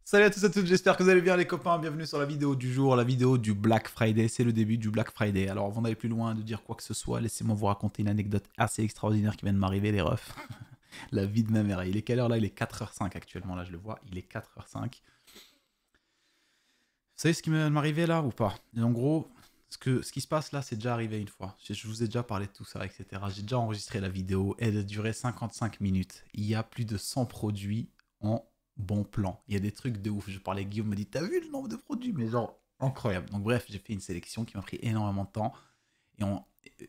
Salut à tous et à toutes, j'espère que vous allez bien les copains, bienvenue sur la vidéo du jour, la vidéo du Black Friday, c'est le début du Black Friday. Alors avant d'aller plus loin, de dire quoi que ce soit, laissez-moi vous raconter une anecdote assez extraordinaire qui vient de m'arriver les refs. La vie de ma mère, il est quelle heure là? Il est 4h05 actuellement, là je le vois, il est 4h05. Vous savez ce qui vient de m'arriver là ou pas? Et en gros, ce qui se passe là, c'est déjà arrivé une fois. Je vous ai déjà parlé de tout ça, etc. J'ai déjà enregistré la vidéo, elle a duré 55 minutes. Il y a plus de 100 produits en bon plan. Il y a des trucs de ouf. Je parlais à Guillaume, me dit, t'as vu le nombre de produits? Mais genre, incroyable. Donc bref, j'ai fait une sélection qui m'a pris énormément de temps.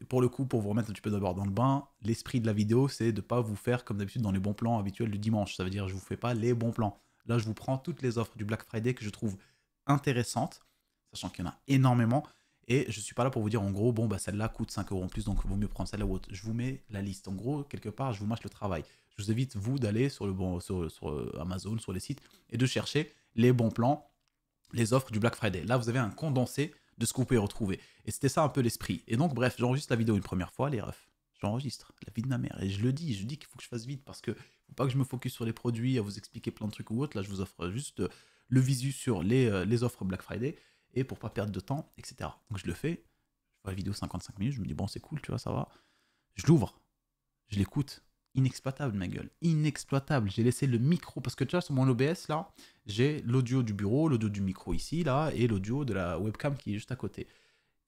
Pour le coup, pour vous remettre un petit peu d'abord dans le bain, l'esprit de la vidéo, c'est de ne pas vous faire comme d'habitude dans les bons plans habituels du dimanche. Ça veut dire, je vous fais pas les bons plans. Là, je vous prends toutes les offres du Black Friday que je trouve intéressantes, sachant qu'il y en a énormément. Et je suis pas là pour vous dire en gros, bon, bah celle-là coûte 5 € en plus, donc il vaut mieux prendre celle-là ou autre. Je vous mets la liste. En gros, quelque part, je vous mâche le travail. Je vous invite, vous, d'aller sur Amazon, sur les sites, et de chercher les bons plans, les offres du Black Friday. Là, vous avez un condensé de ce que vous pouvez retrouver. Et c'était ça un peu l'esprit. Et donc, bref, j'enregistre la vidéo une première fois, les refs. J'enregistre la vie de ma mère. Et je dis qu'il faut que je fasse vite parce que faut pas que je me focus sur les produits, à vous expliquer plein de trucs ou autre. Là, je vous offre juste le visu sur les offres Black Friday et pour pas perdre de temps, etc. Donc, je le fais. Je vois la vidéo 55 minutes. Je me dis, bon, c'est cool, tu vois, ça va. Je l'ouvre. Je l'écoute. Inexploitable, ma gueule. Inexploitable. J'ai laissé le micro parce que tu vois, sur mon OBS, là, j'ai l'audio du bureau, l'audio du micro ici, là, et l'audio de la webcam qui est juste à côté.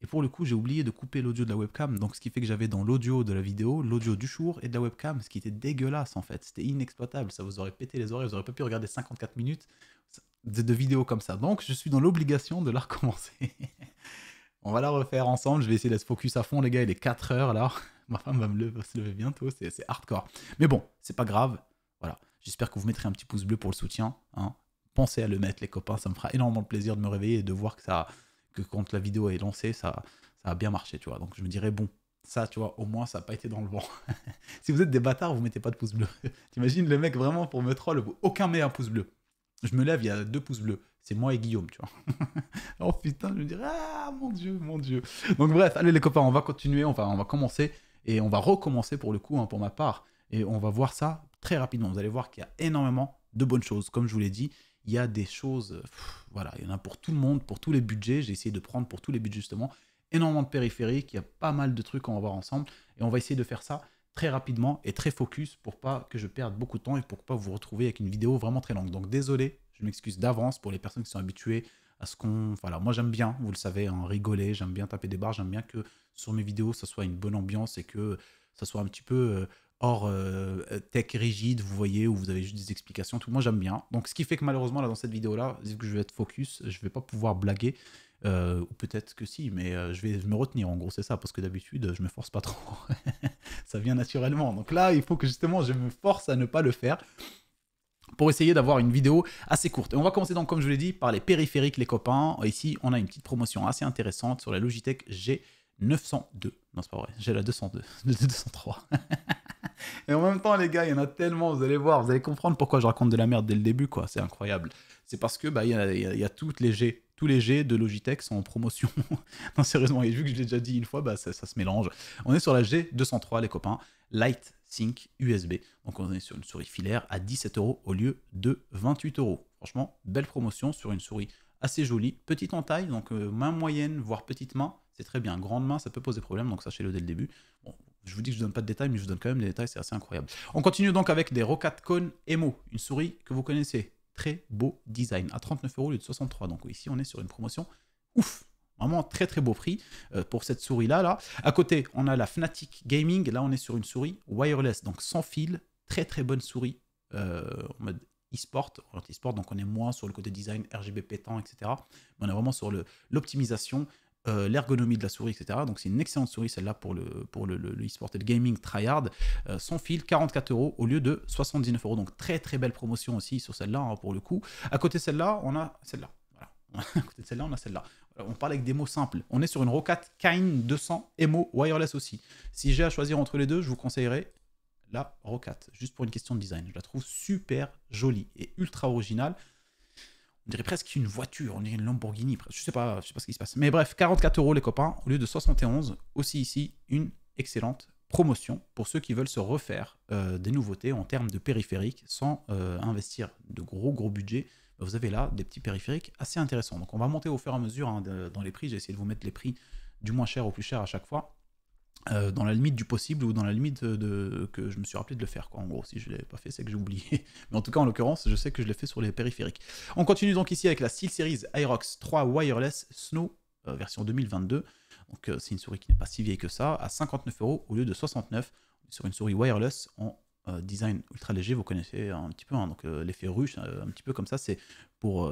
Et pour le coup, j'ai oublié de couper l'audio de la webcam, donc ce qui fait que j'avais dans l'audio de la vidéo, l'audio du jour et de la webcam, ce qui était dégueulasse en fait. C'était inexploitable, ça vous aurait pété les oreilles, vous n'aurez pas pu regarder 54 minutes de vidéo comme ça. Donc je suis dans l'obligation de la recommencer. On va la refaire ensemble, je vais essayer d'être focus à fond les gars, il est 4 heures là. Ma femme va se lever bientôt, c'est hardcore. Mais bon, c'est pas grave, voilà. J'espère que vous mettrez un petit pouce bleu pour le soutien, hein. Pensez à le mettre les copains, ça me fera énormément de plaisir de me réveiller et de voir que quand la vidéo est lancée, ça a bien marché, tu vois. Donc je me dirais, bon, ça, tu vois, au moins, ça n'a pas été dans le vent. Si vous êtes des bâtards, vous mettez pas de pouce bleu. T'imagines le mec vraiment pour me troll, aucun met un pouce bleu. Je me lève, il y a 2 pouces bleus. C'est moi et Guillaume, tu vois. Oh putain, je me dirais, ah mon dieu, mon dieu. Donc bref, allez les copains, on va continuer, on va commencer et on va recommencer pour le coup, hein, pour ma part. Et on va voir ça très rapidement. Vous allez voir qu'il y a énormément de bonnes choses. Comme je vous l'ai dit, il y a des choses, voilà, il y en a pour tout le monde, pour tous les budgets. J'ai essayé de prendre pour tous les budgets justement énormément de périphériques. Il y a pas mal de trucs qu'on va voir ensemble et on va essayer de faire ça très rapidement et très focus pour pas que je perde beaucoup de temps et pour pas vous retrouver avec une vidéo vraiment très longue. Donc désolé, je m'excuse d'avance pour les personnes qui sont habituées à ce qu'on... Voilà, moi j'aime bien, vous le savez, hein, rigoler, j'aime bien taper des barres, j'aime bien que sur mes vidéos, ça soit une bonne ambiance et que ça soit un petit peu hors tech rigide, vous voyez, où vous avez juste des explications, tout. Moi j'aime bien. Donc ce qui fait que malheureusement, là, dans cette vidéo-là, vu que je vais être focus, je vais pas pouvoir blaguer. Ou peut-être que si, mais je vais me retenir, en gros, c'est ça, parce que d'habitude, je me force pas trop. Ça vient naturellement. Donc là, il faut que justement, je me force à ne pas le faire pour essayer d'avoir une vidéo assez courte. Et on va commencer donc, comme je vous l'ai dit, par les périphériques, les copains. Ici, on a une petite promotion assez intéressante sur la Logitech G902. Non, c'est pas vrai, j'ai la 202, 203. Et en même temps, les gars, il y en a tellement, vous allez voir, vous allez comprendre pourquoi je raconte de la merde dès le début, quoi. C'est incroyable. C'est parce que bah, y a toutes les G. Tous les G de Logitech sont en promotion. Non, sérieusement, et vu que je l'ai déjà dit une fois, bah, ça se mélange. On est sur la G203, les copains. Light Sync USB. Donc on est sur une souris filaire à 17 € au lieu de 28 €. Franchement, belle promotion sur une souris assez jolie. Petite en taille, donc main moyenne, voire petite main. C'est très bien. Grande main, ça peut poser problème, donc sachez-le dès le début. Bon, je vous dis que je ne donne pas de détails, mais je vous donne quand même des détails, c'est assez incroyable. On continue donc avec des Rocatcon Emo, une souris que vous connaissez. Très beau design, à 39 € au lieu de 63. Donc ici, on est sur une promotion ouf. Vraiment très très beau prix pour cette souris là. À côté, on a la Fnatic Gaming. Là, on est sur une souris wireless, donc sans fil. Très très bonne souris en mode e-sport. Donc on est moins sur le côté design, RGB pétant, etc. Mais on est vraiment sur l'optimisation, l'ergonomie de la souris, etc. Donc c'est une excellente souris celle-là pour le e-sport et le gaming tryhard. Sans fil, 44 € au lieu de 79 €. Donc très très belle promotion aussi sur celle-là, hein, pour le coup. À côté de celle-là, on a celle-là. Voilà. À côté de celle-là, on a celle-là. On parle avec des mots simples. On est sur une Rocat Kine 200 Emo wireless aussi. Si j'ai à choisir entre les deux, je vous conseillerais la Rocat, juste pour une question de design. Je la trouve super jolie et ultra originale. On dirait presque une voiture, on dirait une Lamborghini. Je sais pas ce qui se passe. Mais bref, 44 € les copains, au lieu de 71. Aussi ici, une excellente promotion pour ceux qui veulent se refaire des nouveautés en termes de périphériques sans investir de gros budgets. vous avez là des petits périphériques assez intéressants. Donc on va monter au fur et à mesure hein, dans les prix. J'ai essayé de vous mettre les prix du moins cher au plus cher à chaque fois. Dans la limite du possible ou dans la limite que je me suis rappelé de le faire. Quoi. En gros, si je ne l'ai pas fait, c'est que j'ai oublié. Mais en tout cas, en l'occurrence, je sais que je l'ai fait sur les périphériques. On continue donc ici avec la SteelSeries Aerox 3 Wireless Snow version 2022. Donc c'est une souris qui n'est pas si vieille que ça, à 59 € au lieu de 69. Sur une souris wireless en design ultra léger, vous connaissez un petit peu, hein, donc l'effet ruche, un petit peu comme ça, c'est pour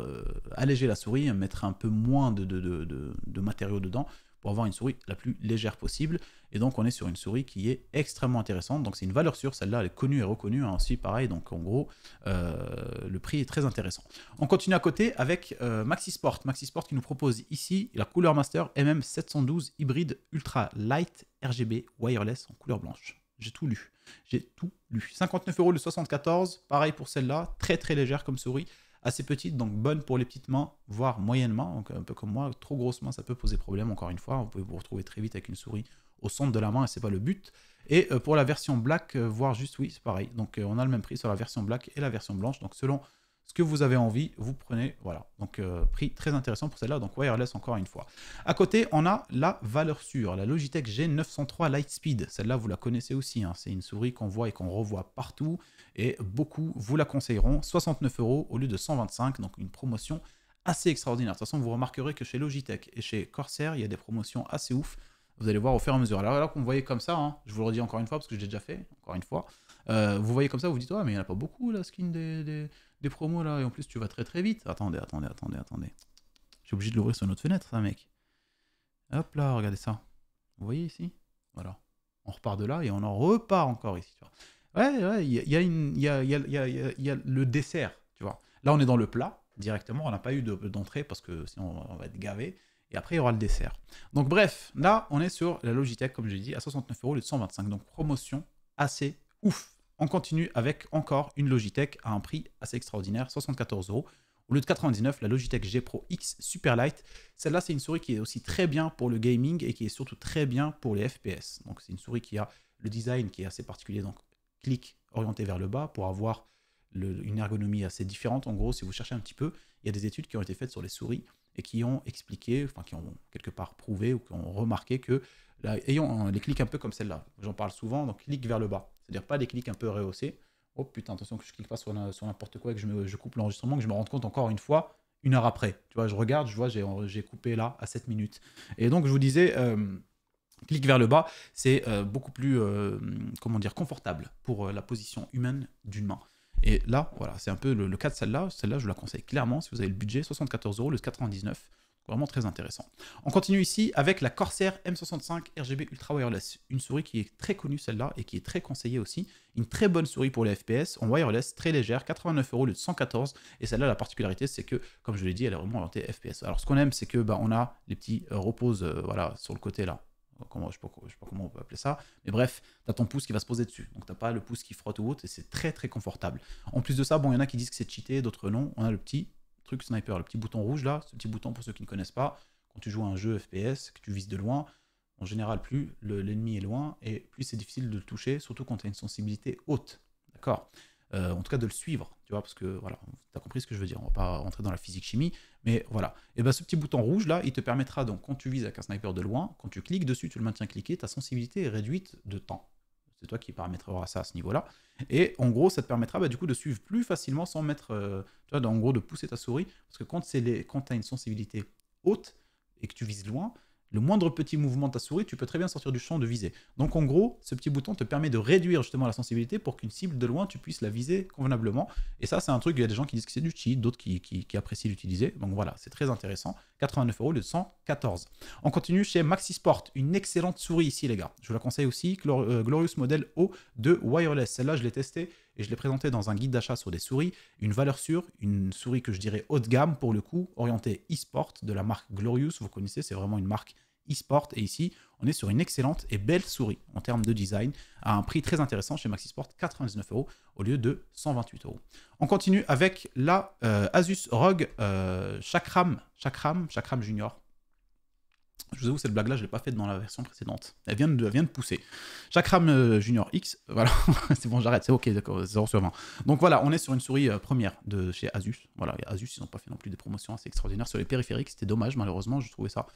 alléger la souris, mettre un peu moins de matériaux dedans, pour avoir une souris la plus légère possible. Et donc on est sur une souris qui est extrêmement intéressante, donc c'est une valeur sûre, celle-là elle est connue et reconnue hein, aussi pareil, donc en gros le prix est très intéressant. On continue à côté avec Maxisport qui nous propose ici la Cooler Master MM712 hybride ultra light RGB wireless en couleur blanche. J'ai tout lu. 59 € le 74, pareil pour celle-là, très très légère comme souris, assez petite, donc bonne pour les petites mains, voire moyennes mains, donc un peu comme moi, trop grosses mains, ça peut poser problème, encore une fois, vous pouvez vous retrouver très vite avec une souris au centre de la main, et c'est pas le but. Et pour la version black, voire juste, oui, c'est pareil, donc on a le même prix sur la version black et la version blanche, donc selon ce que vous avez envie, vous prenez, voilà. Donc prix très intéressant pour celle-là, donc wireless encore une fois. À côté, on a la valeur sûre, la Logitech G903 Lightspeed. Celle-là, vous la connaissez aussi, hein. C'est une souris qu'on voit et qu'on revoit partout, et beaucoup vous la conseilleront. 69 € au lieu de 125, donc une promotion assez extraordinaire. De toute façon, vous remarquerez que chez Logitech et chez Corsair, il y a des promotions assez ouf. Vous allez voir au fur et à mesure. Alors là, qu'on voyait comme ça, hein, je vous le redis encore une fois, parce que j'ai déjà fait, encore une fois, vous voyez comme ça, vous vous dites, oh, mais il n'y en a pas beaucoup, la skin des promos, là, et en plus, tu vas très très vite. Attendez. J'ai obligé de l'ouvrir sur une autre fenêtre, ça, mec. Hop là, regardez ça. Vous voyez ici? Voilà. On repart de là, et on en repart encore ici, tu vois. Ouais, il y a le dessert, tu vois. Là, on est dans le plat, directement, on n'a pas eu d'entrée, parce que sinon, on va être gavé. Et après, il y aura le dessert. Donc bref, là, on est sur la Logitech, comme j'ai dit, à 69 € au lieu de 125. Donc promotion assez ouf. On continue avec encore une Logitech à un prix assez extraordinaire, 74 € au lieu de 99, la Logitech G Pro X Superlight. Celle-là, c'est une souris qui est aussi très bien pour le gaming et qui est surtout très bien pour les FPS. Donc c'est une souris qui a le design qui est assez particulier, donc clic orienté vers le bas pour avoir une ergonomie assez différente. En gros, si vous cherchez un petit peu, il y a des études qui ont été faites sur les souris et qui ont expliqué, enfin qui ont quelque part prouvé ou qui ont remarqué que, là, ayant les clics un peu comme celle-là, j'en parle souvent, donc clic vers le bas, c'est-à-dire pas des clics un peu rehaussés. Oh putain, attention que je clique pas sur n'importe quoi et que je coupe l'enregistrement, que je me rende compte encore une fois, 1 heure après. Tu vois, je regarde, je vois, j'ai coupé là à 7 minutes. Et donc je vous disais, clic vers le bas, c'est beaucoup plus, comment dire, confortable pour la position humaine d'une main. Et là, voilà, c'est un peu le cas de celle-là. Celle-là, je vous la conseille clairement si vous avez le budget, 74 € le 99. Vraiment très intéressant. On continue ici avec la Corsair M65 RGB Ultra Wireless. Une souris qui est très connue celle-là et qui est très conseillée aussi. Une très bonne souris pour les FPS en wireless, très légère, 89 € au lieu de 114. Et celle-là, la particularité, c'est que, comme je l'ai dit, elle est vraiment orientée FPS. Alors ce qu'on aime, c'est que on a les petits reposes voilà, sur le côté là. Je ne sais pas comment on peut appeler ça, mais bref, tu as ton pouce qui va se poser dessus, donc tu n'as pas le pouce qui frotte ou autre, et c'est très très confortable. En plus de ça, bon, il y en a qui disent que c'est cheaté, d'autres non, on a le petit truc sniper, le petit bouton rouge là, ce petit bouton pour ceux qui ne connaissent pas, quand tu joues à un jeu FPS, que tu vises de loin, en général plus l'ennemi est loin, et plus c'est difficile de le toucher, surtout quand tu as une sensibilité haute, d'accord, en tout cas de le suivre, tu vois, parce que voilà, tu as compris ce que je veux dire, on va pas rentrer dans la physique-chimie, mais voilà. Et bien ce petit bouton rouge là, il te permettra donc, quand tu vises avec un sniper de loin, quand tu cliques dessus, tu le maintiens cliqué, ta sensibilité est réduite de temps. C'est toi qui paramétreras ça à ce niveau-là. Et en gros, ça te permettra du coup de suivre plus facilement sans mettre, tu vois, en gros de pousser ta souris, parce que quand tu as une sensibilité haute et que tu vises loin, le moindre petit mouvement de ta souris, tu peux très bien sortir du champ de visée. Donc en gros, ce petit bouton te permet de réduire justement la sensibilité pour qu'une cible de loin, tu puisses la viser convenablement. Et ça, c'est un truc, il y a des gens qui disent que c'est du cheat, d'autres qui apprécient l'utiliser. Donc voilà, c'est très intéressant. 89 € au lieu de 114. On continue chez Maxisport, une excellente souris ici les gars. Je vous la conseille aussi, Glorious Model O2 Wireless. Celle-là, je l'ai testée et je l'ai présentée dans un guide d'achat sur des souris. Une valeur sûre, une souris que je dirais haut de gamme pour le coup, orientée e-sport de la marque Glorious. Vous connaissez, c'est vraiment une marque e-sport. Et ici, on est sur une excellente et belle souris en termes de design à un prix très intéressant chez Maxisport, 99 € au lieu de 128 €. On continue avec la Asus ROG Chakram Junior. Je vous avoue, cette blague-là, je ne l'ai pas faite dans la version précédente. Elle vient de pousser. Chakram Junior X, voilà, c'est bon, j'arrête, c'est ok, d'accord, 0 sur 20. Donc voilà, on est sur une souris première de chez Asus. Voilà, et Asus, ils n'ont pas fait non plus des promotions assez extraordinaires sur les périphériques, c'était dommage, malheureusement, je trouvais ça.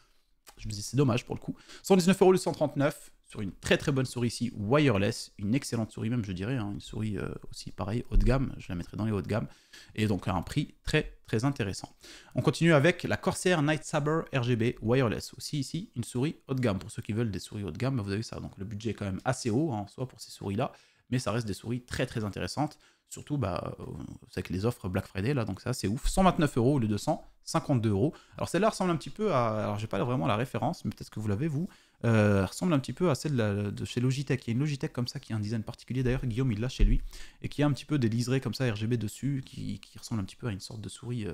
Je me dis, c'est dommage pour le coup. 119 € le 139, sur une très très bonne souris ici, wireless, une excellente souris même, je dirais, hein, une souris aussi pareil, haut de gamme, je la mettrai dans les hauts de gamme, et donc à un prix très très intéressant. On continue avec la Corsair Night Saber RGB wireless, aussi ici une souris haut de gamme, pour ceux qui veulent des souris haut de gamme, vous avez ça, donc le budget est quand même assez haut, hein, soit pour ces souris-là, mais ça reste des souris très très intéressantes, surtout c'est avec les offres Black Friday là, donc ça c'est ouf, 129 € au lieu de 152 €. Alors celle-là ressemble un petit peu à, alors j'ai pas vraiment la référence, mais peut-être que vous l'avez vous, ressemble un petit peu à celle de chez Logitech. Il y a une Logitech comme ça qui a un design particulier, d'ailleurs Guillaume il l'a chez lui, et qui a un petit peu des liserés comme ça RGB dessus, qui ressemble un petit peu à une sorte de souris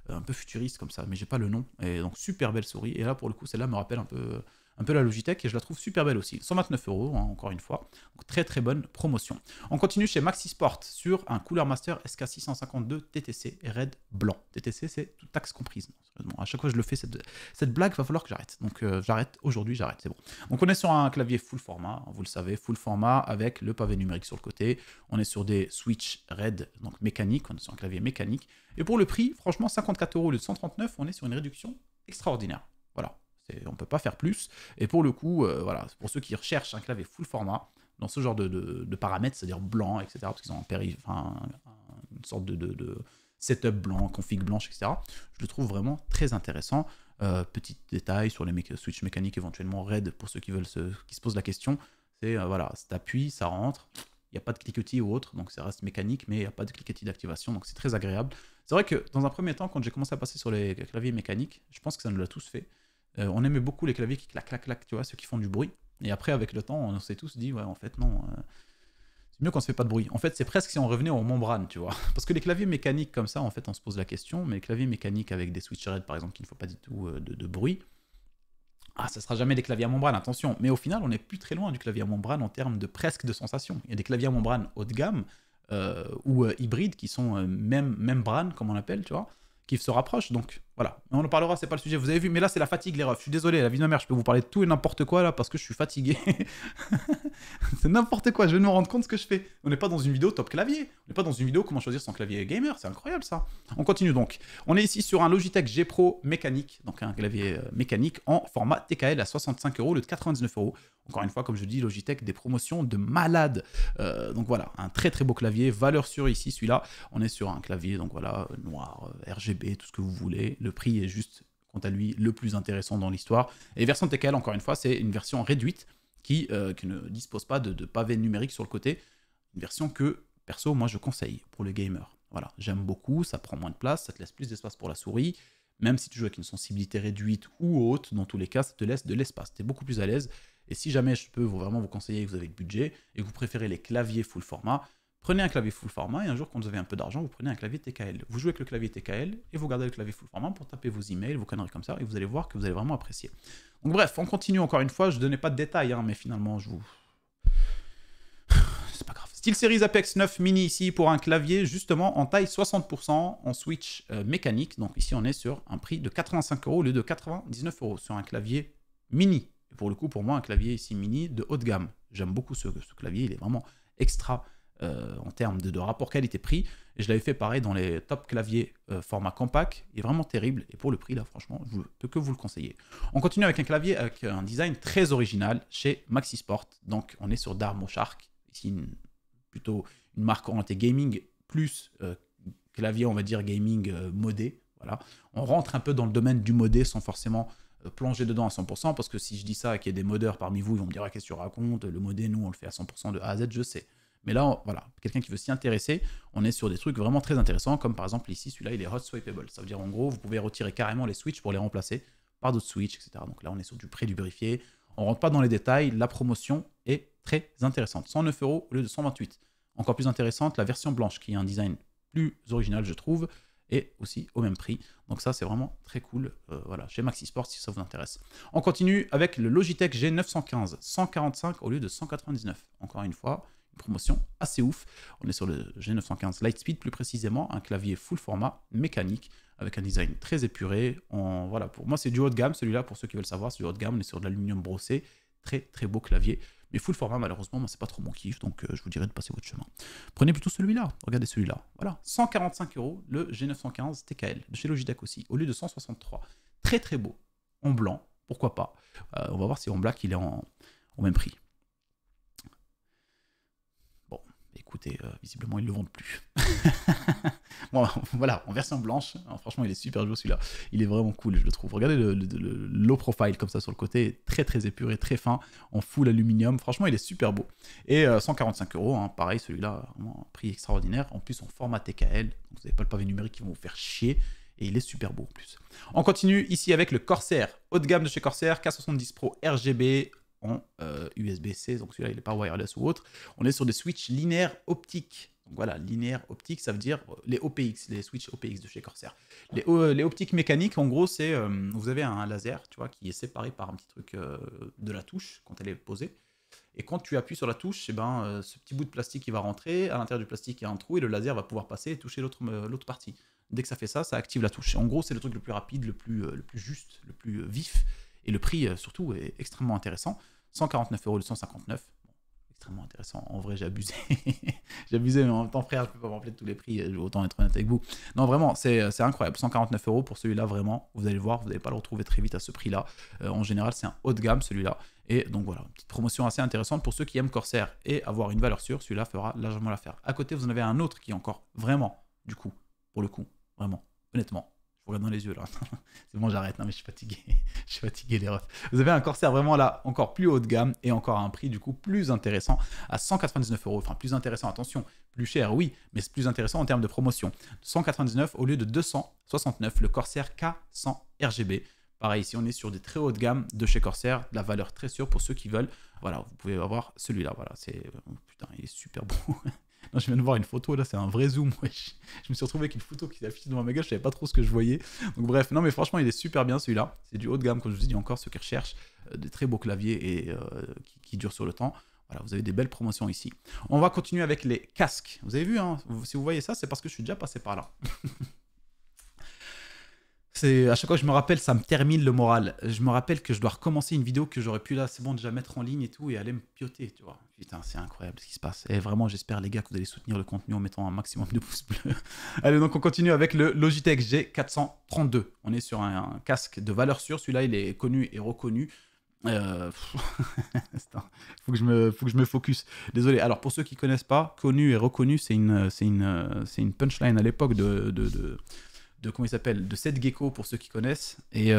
un peu futuriste comme ça, mais j'ai pas le nom, et donc super belle souris, et là pour le coup celle-là me rappelle un peu la Logitech, et je la trouve super belle aussi. 129 €, hein, encore une fois. Donc, très très bonne promotion. On continue chez Maxi Sport sur un Cooler Master SK652 TTC Red blanc. TTC, c'est toute taxe comprise. Bon, à chaque fois que je le fais, cette blague, va falloir que j'arrête. Donc j'arrête, aujourd'hui j'arrête, c'est bon. Donc on est sur un clavier full format, vous le savez, full format avec le pavé numérique sur le côté. On est sur des switch Red, donc mécanique, on est sur un clavier mécanique. Et pour le prix, franchement, 54 € au lieu de 139, on est sur une réduction extraordinaire. Voilà. On ne peut pas faire plus. Et pour le coup, voilà, pour ceux qui recherchent un clavier full format, dans ce genre de paramètres, c'est-à-dire blanc, etc., parce qu'ils ont une sorte de setup blanc, config blanche, etc., je le trouve vraiment très intéressant. Petit détail sur les switches mécaniques, éventuellement RAID, pour ceux qui se posent la question, c'est, voilà, ça appuie, ça rentre, il n'y a pas de cliquetis ou autre, donc ça reste mécanique, mais il n'y a pas de cliquetis d'activation, donc c'est très agréable. C'est vrai que dans un premier temps, quand j'ai commencé à passer sur les claviers mécaniques, je pense que ça nous l'a tous fait. On aimait beaucoup les claviers qui clac, clac, clac, tu vois, ceux qui font du bruit. Et après, avec le temps, on s'est tous dit, ouais, en fait, non, c'est mieux qu'on se fait pas de bruit. En fait, c'est presque si on revenait aux membranes, tu vois. Parce que les claviers mécaniques comme ça, en fait, on se pose la question, mais les claviers mécaniques avec des switch RAID, par exemple, qui ne font pas du tout de bruit, ça sera jamais des claviers à membrane, attention. Mais au final, on n'est plus très loin du clavier à membrane en termes de presque de sensation. Il y a des claviers à membrane haut de gamme ou hybrides qui sont même membrane, comme on l'appelle, tu vois, qui se rapprochent, donc voilà. Mais on en parlera, c'est pas le sujet, vous avez vu, mais là c'est la fatigue les refs, je suis désolé, la vie de ma mère, je peux vous parler de tout et n'importe quoi là, parce que je suis fatigué. C'est n'importe quoi, je vais me rendre compte de ce que je fais. On n'est pas dans une vidéo top clavier, on n'est pas dans une vidéo comment choisir son clavier gamer, c'est incroyable ça. On continue donc, on est ici sur un Logitech G Pro mécanique, donc un clavier mécanique en format TKL à 65 € au lieu de 99 €. Encore une fois, comme je dis, Logitech, des promotions de malade. Donc voilà, un très très beau clavier, valeur sûre ici, celui-là. On est sur un clavier, donc voilà, noir, RGB, tout ce que vous voulez. Le prix est juste, quant à lui, le plus intéressant dans l'histoire. Et version TKL, encore une fois, c'est une version réduite qui ne dispose pas de pavé numérique sur le côté. Une version que, perso, moi je conseille pour les gamers. Voilà, j'aime beaucoup, ça prend moins de place, ça te laisse plus d'espace pour la souris. Même si tu joues avec une sensibilité réduite ou haute, dans tous les cas, ça te laisse de l'espace. Tu es beaucoup plus à l'aise. Et si jamais je peux vraiment vous conseiller que vous avez le budget et que vous préférez les claviers full format, prenez un clavier full format et un jour quand vous avez un peu d'argent, vous prenez un clavier TKL. Vous jouez avec le clavier TKL et vous gardez le clavier full format pour taper vos emails, vos conneries comme ça, et vous allez voir que vous allez vraiment apprécier. Donc bref, on continue encore une fois, je ne donnais pas de détails, hein, mais finalement je vous... C'est pas grave. SteelSeries Apex 9 Mini ici pour un clavier justement en taille 60% en switch mécanique. Donc ici on est sur un prix de 85 € au lieu de 99 € sur un clavier mini. Et pour le coup, pour moi, un clavier ici mini de haut de gamme. J'aime beaucoup ce clavier, il est vraiment extra en termes de rapport qualité-prix. Et je l'avais fait pareil dans les top claviers format compact. Il est vraiment terrible. Et pour le prix, là, franchement, je ne peux que vous le conseiller. On continue avec un clavier avec un design très original chez Maxi Sport. Donc, on est sur Darmo Shark. Ici, plutôt une marque orientée gaming, plus clavier, on va dire, gaming modé. Voilà. On rentre un peu dans le domaine du modé sans forcément plonger dedans à 100%, parce que si je dis ça et qu'il y a des modeurs parmi vous, ils vont me dire ah, qu'est-ce que tu racontes, le modé, nous, on le fait à 100% de A à Z, je sais. Mais là, voilà, quelqu'un qui veut s'y intéresser, on est sur des trucs vraiment très intéressants, comme par exemple ici, celui-là, il est hot swappable. Ça veut dire en gros, vous pouvez retirer carrément les switches pour les remplacer par d'autres switches, etc. Donc là, on est sur du pré-lubrifié. On rentre pas dans les détails, la promotion est très intéressante. 109 € au lieu de 128. Encore plus intéressante, la version blanche, qui a un design plus original, je trouve, et aussi au même prix. Donc ça, c'est vraiment très cool, voilà, chez Maxi Sport, si ça vous intéresse. On continue avec le Logitech G915, 145 au lieu de 199. Encore une fois, une promotion assez ouf. On est sur le G915 Lightspeed, plus précisément, un clavier full format mécanique, avec un design très épuré. Voilà, pour moi, c'est du haut de gamme, celui-là, pour ceux qui veulent savoir, c'est du haut de gamme. On est sur de l'aluminium brossé, très très beau clavier. Mais full format, malheureusement, moi, c'est pas trop mon kiff, donc je vous dirais de passer votre chemin. Prenez plutôt celui-là, regardez celui-là. Voilà, 145 €, le G915 TKL, de chez Logitech aussi, au lieu de 163. Très très beau, en blanc, pourquoi pas. On va voir si en black, il est au même prix. Bon, écoutez, visiblement, ils ne le vendent plus. Bon, voilà, en version blanche, alors, franchement, il est super beau celui-là. Il est vraiment cool, je le trouve. Regardez le low profile comme ça sur le côté, très très épuré, très fin, en full aluminium. Franchement, il est super beau. Et 145 €, hein, pareil, celui-là, vraiment un prix extraordinaire. En plus, en format TKL, donc vous n'avez pas le pavé numérique qui vont vous faire chier. Et il est super beau en plus. On continue ici avec le Corsair, haut de gamme de chez Corsair, K70 Pro RGB en USB-C, donc celui-là il n'est pas wireless ou autre. On est sur des switches linéaires optiques. Donc voilà, linéaire optique, ça veut dire les OPX, les switches OPX de chez Corsair. Les optiques mécaniques, en gros, c'est vous avez un laser, tu vois, qui est séparé par un petit truc de la touche quand elle est posée. Et quand tu appuies sur la touche, ce petit bout de plastique qui va rentrer, à l'intérieur du plastique il y a un trou et le laser va pouvoir passer et toucher l'autre partie. Dès que ça fait ça, ça active la touche. En gros, c'est le truc le plus rapide, le plus juste, le plus vif. Et le prix, surtout, est extrêmement intéressant. 149 € de 159. Bon, extrêmement intéressant. En vrai, j'ai abusé. J'ai abusé, mais en même temps, frère, je peux pas me rappeler de tous les prix. Je vais autant être honnête avec vous. Non, vraiment, c'est incroyable. 149 € pour celui-là, vraiment. Vous allez voir, vous n'allez pas le retrouver très vite à ce prix-là. En général, c'est un haut de gamme, celui-là. Et donc voilà, une petite promotion assez intéressante pour ceux qui aiment Corsair et avoir une valeur sûre. Celui-là fera largement l'affaire. À côté, vous en avez un autre qui est encore vraiment, du coup, pour le coup, vraiment, honnêtement. Je vous regarde dans les yeux là. C'est bon, j'arrête. Non, mais je suis fatigué. Je suis fatigué, les refs. Vous avez un Corsair vraiment là, encore plus haut de gamme et encore à un prix du coup plus intéressant à 199 €. Enfin, plus intéressant, attention, plus cher, oui, mais c'est plus intéressant en termes de promotion. 199 au lieu de 269, le Corsair K100 RGB. Pareil, ici on est sur des très hauts de gamme de chez Corsair, de la valeur très sûre pour ceux qui veulent. Voilà, vous pouvez avoir celui-là. Voilà, c'est putain, il est super beau. Non, je viens de voir une photo là, c'est un vrai zoom. Wesh. Je me suis retrouvé avec une photo qui s'est affichée devant ma gueule, je savais pas trop ce que je voyais. Donc bref, non mais franchement, il est super bien celui-là. C'est du haut de gamme, comme je vous ai dit encore, ceux qui recherchent des très beaux claviers et qui durent sur le temps. Voilà, vous avez des belles promotions ici. On va continuer avec les casques. Vous avez vu, hein, si vous voyez ça, c'est parce que je suis déjà passé par là. À chaque fois que je me rappelle, ça me termine le moral. Je me rappelle que je dois recommencer une vidéo que j'aurais pu là, c'est bon, déjà mettre en ligne et tout, et aller me pioter, tu vois. Putain, c'est incroyable ce qui se passe. Et vraiment, j'espère, les gars, que vous allez soutenir le contenu en mettant un maximum de pouces bleus. Allez, donc on continue avec le Logitech G432. On est sur un casque de valeur sûre. Celui-là, il est connu et reconnu. Faut que je me focus. Désolé. Alors, pour ceux qui ne connaissent pas, connu et reconnu, c'est une punchline à l'époque de comment il s'appelle, de Seth Gecko pour ceux qui connaissent. Et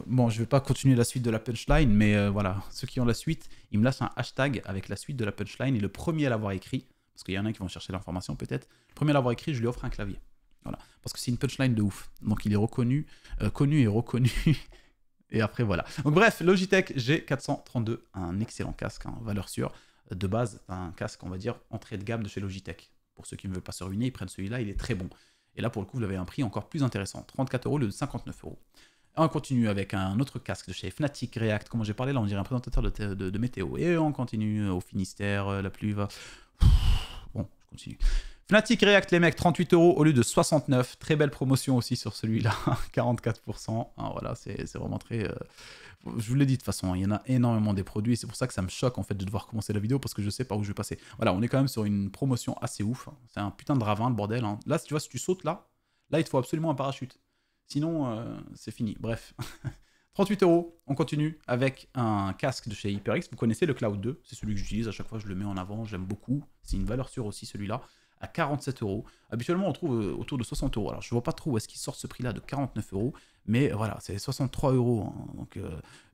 bon, je vais pas continuer la suite de la punchline, mais voilà, ceux qui ont la suite, ils me lâchent un hashtag avec la suite de la punchline et le premier à l'avoir écrit, parce qu'il y en a qui vont chercher l'information peut-être, le premier à l'avoir écrit, je lui offre un clavier. Voilà, parce que c'est une punchline de ouf. Donc il est reconnu, connu et reconnu. Et après voilà. Donc bref, Logitech G432, un excellent casque, hein, valeur sûre, de base, un casque, on va dire, entrée de gamme de chez Logitech. Pour ceux qui ne veulent pas se ruiner, ils prennent celui-là, il est très bon. Et là, pour le coup, vous avez un prix encore plus intéressant, 34 € au lieu de 59 €. On continue avec un autre casque de chez Fnatic React. Comme j'ai parlé là, on dirait un présentateur de météo. Et on continue au Finistère, la pluie va... Bon, je continue. Fnatic React, les mecs, 38 € au lieu de 69. Très belle promotion aussi sur celui-là, 44%. Ah, voilà, c'est vraiment très... Je vous l'ai dit de toute façon, il y en a énormément des produits. C'est pour ça que ça me choque en fait de devoir commencer la vidéo parce que je sais par où je vais passer. Voilà, on est quand même sur une promotion assez ouf. C'est un putain de ravin, le bordel. Hein. Là, tu vois, si tu sautes là, il te faut absolument un parachute. Sinon, c'est fini. Bref. 38 €. On continue avec un casque de chez HyperX. Vous connaissez le Cloud 2. C'est celui que j'utilise. À chaque fois, je le mets en avant. J'aime beaucoup. C'est une valeur sûre aussi, celui-là. À 47 €. Habituellement, on trouve autour de 60 €. Alors, je ne vois pas trop où est-ce qu'il sort ce prix-là de 49 €. Mais voilà, c'est 63 €. Hein. Donc,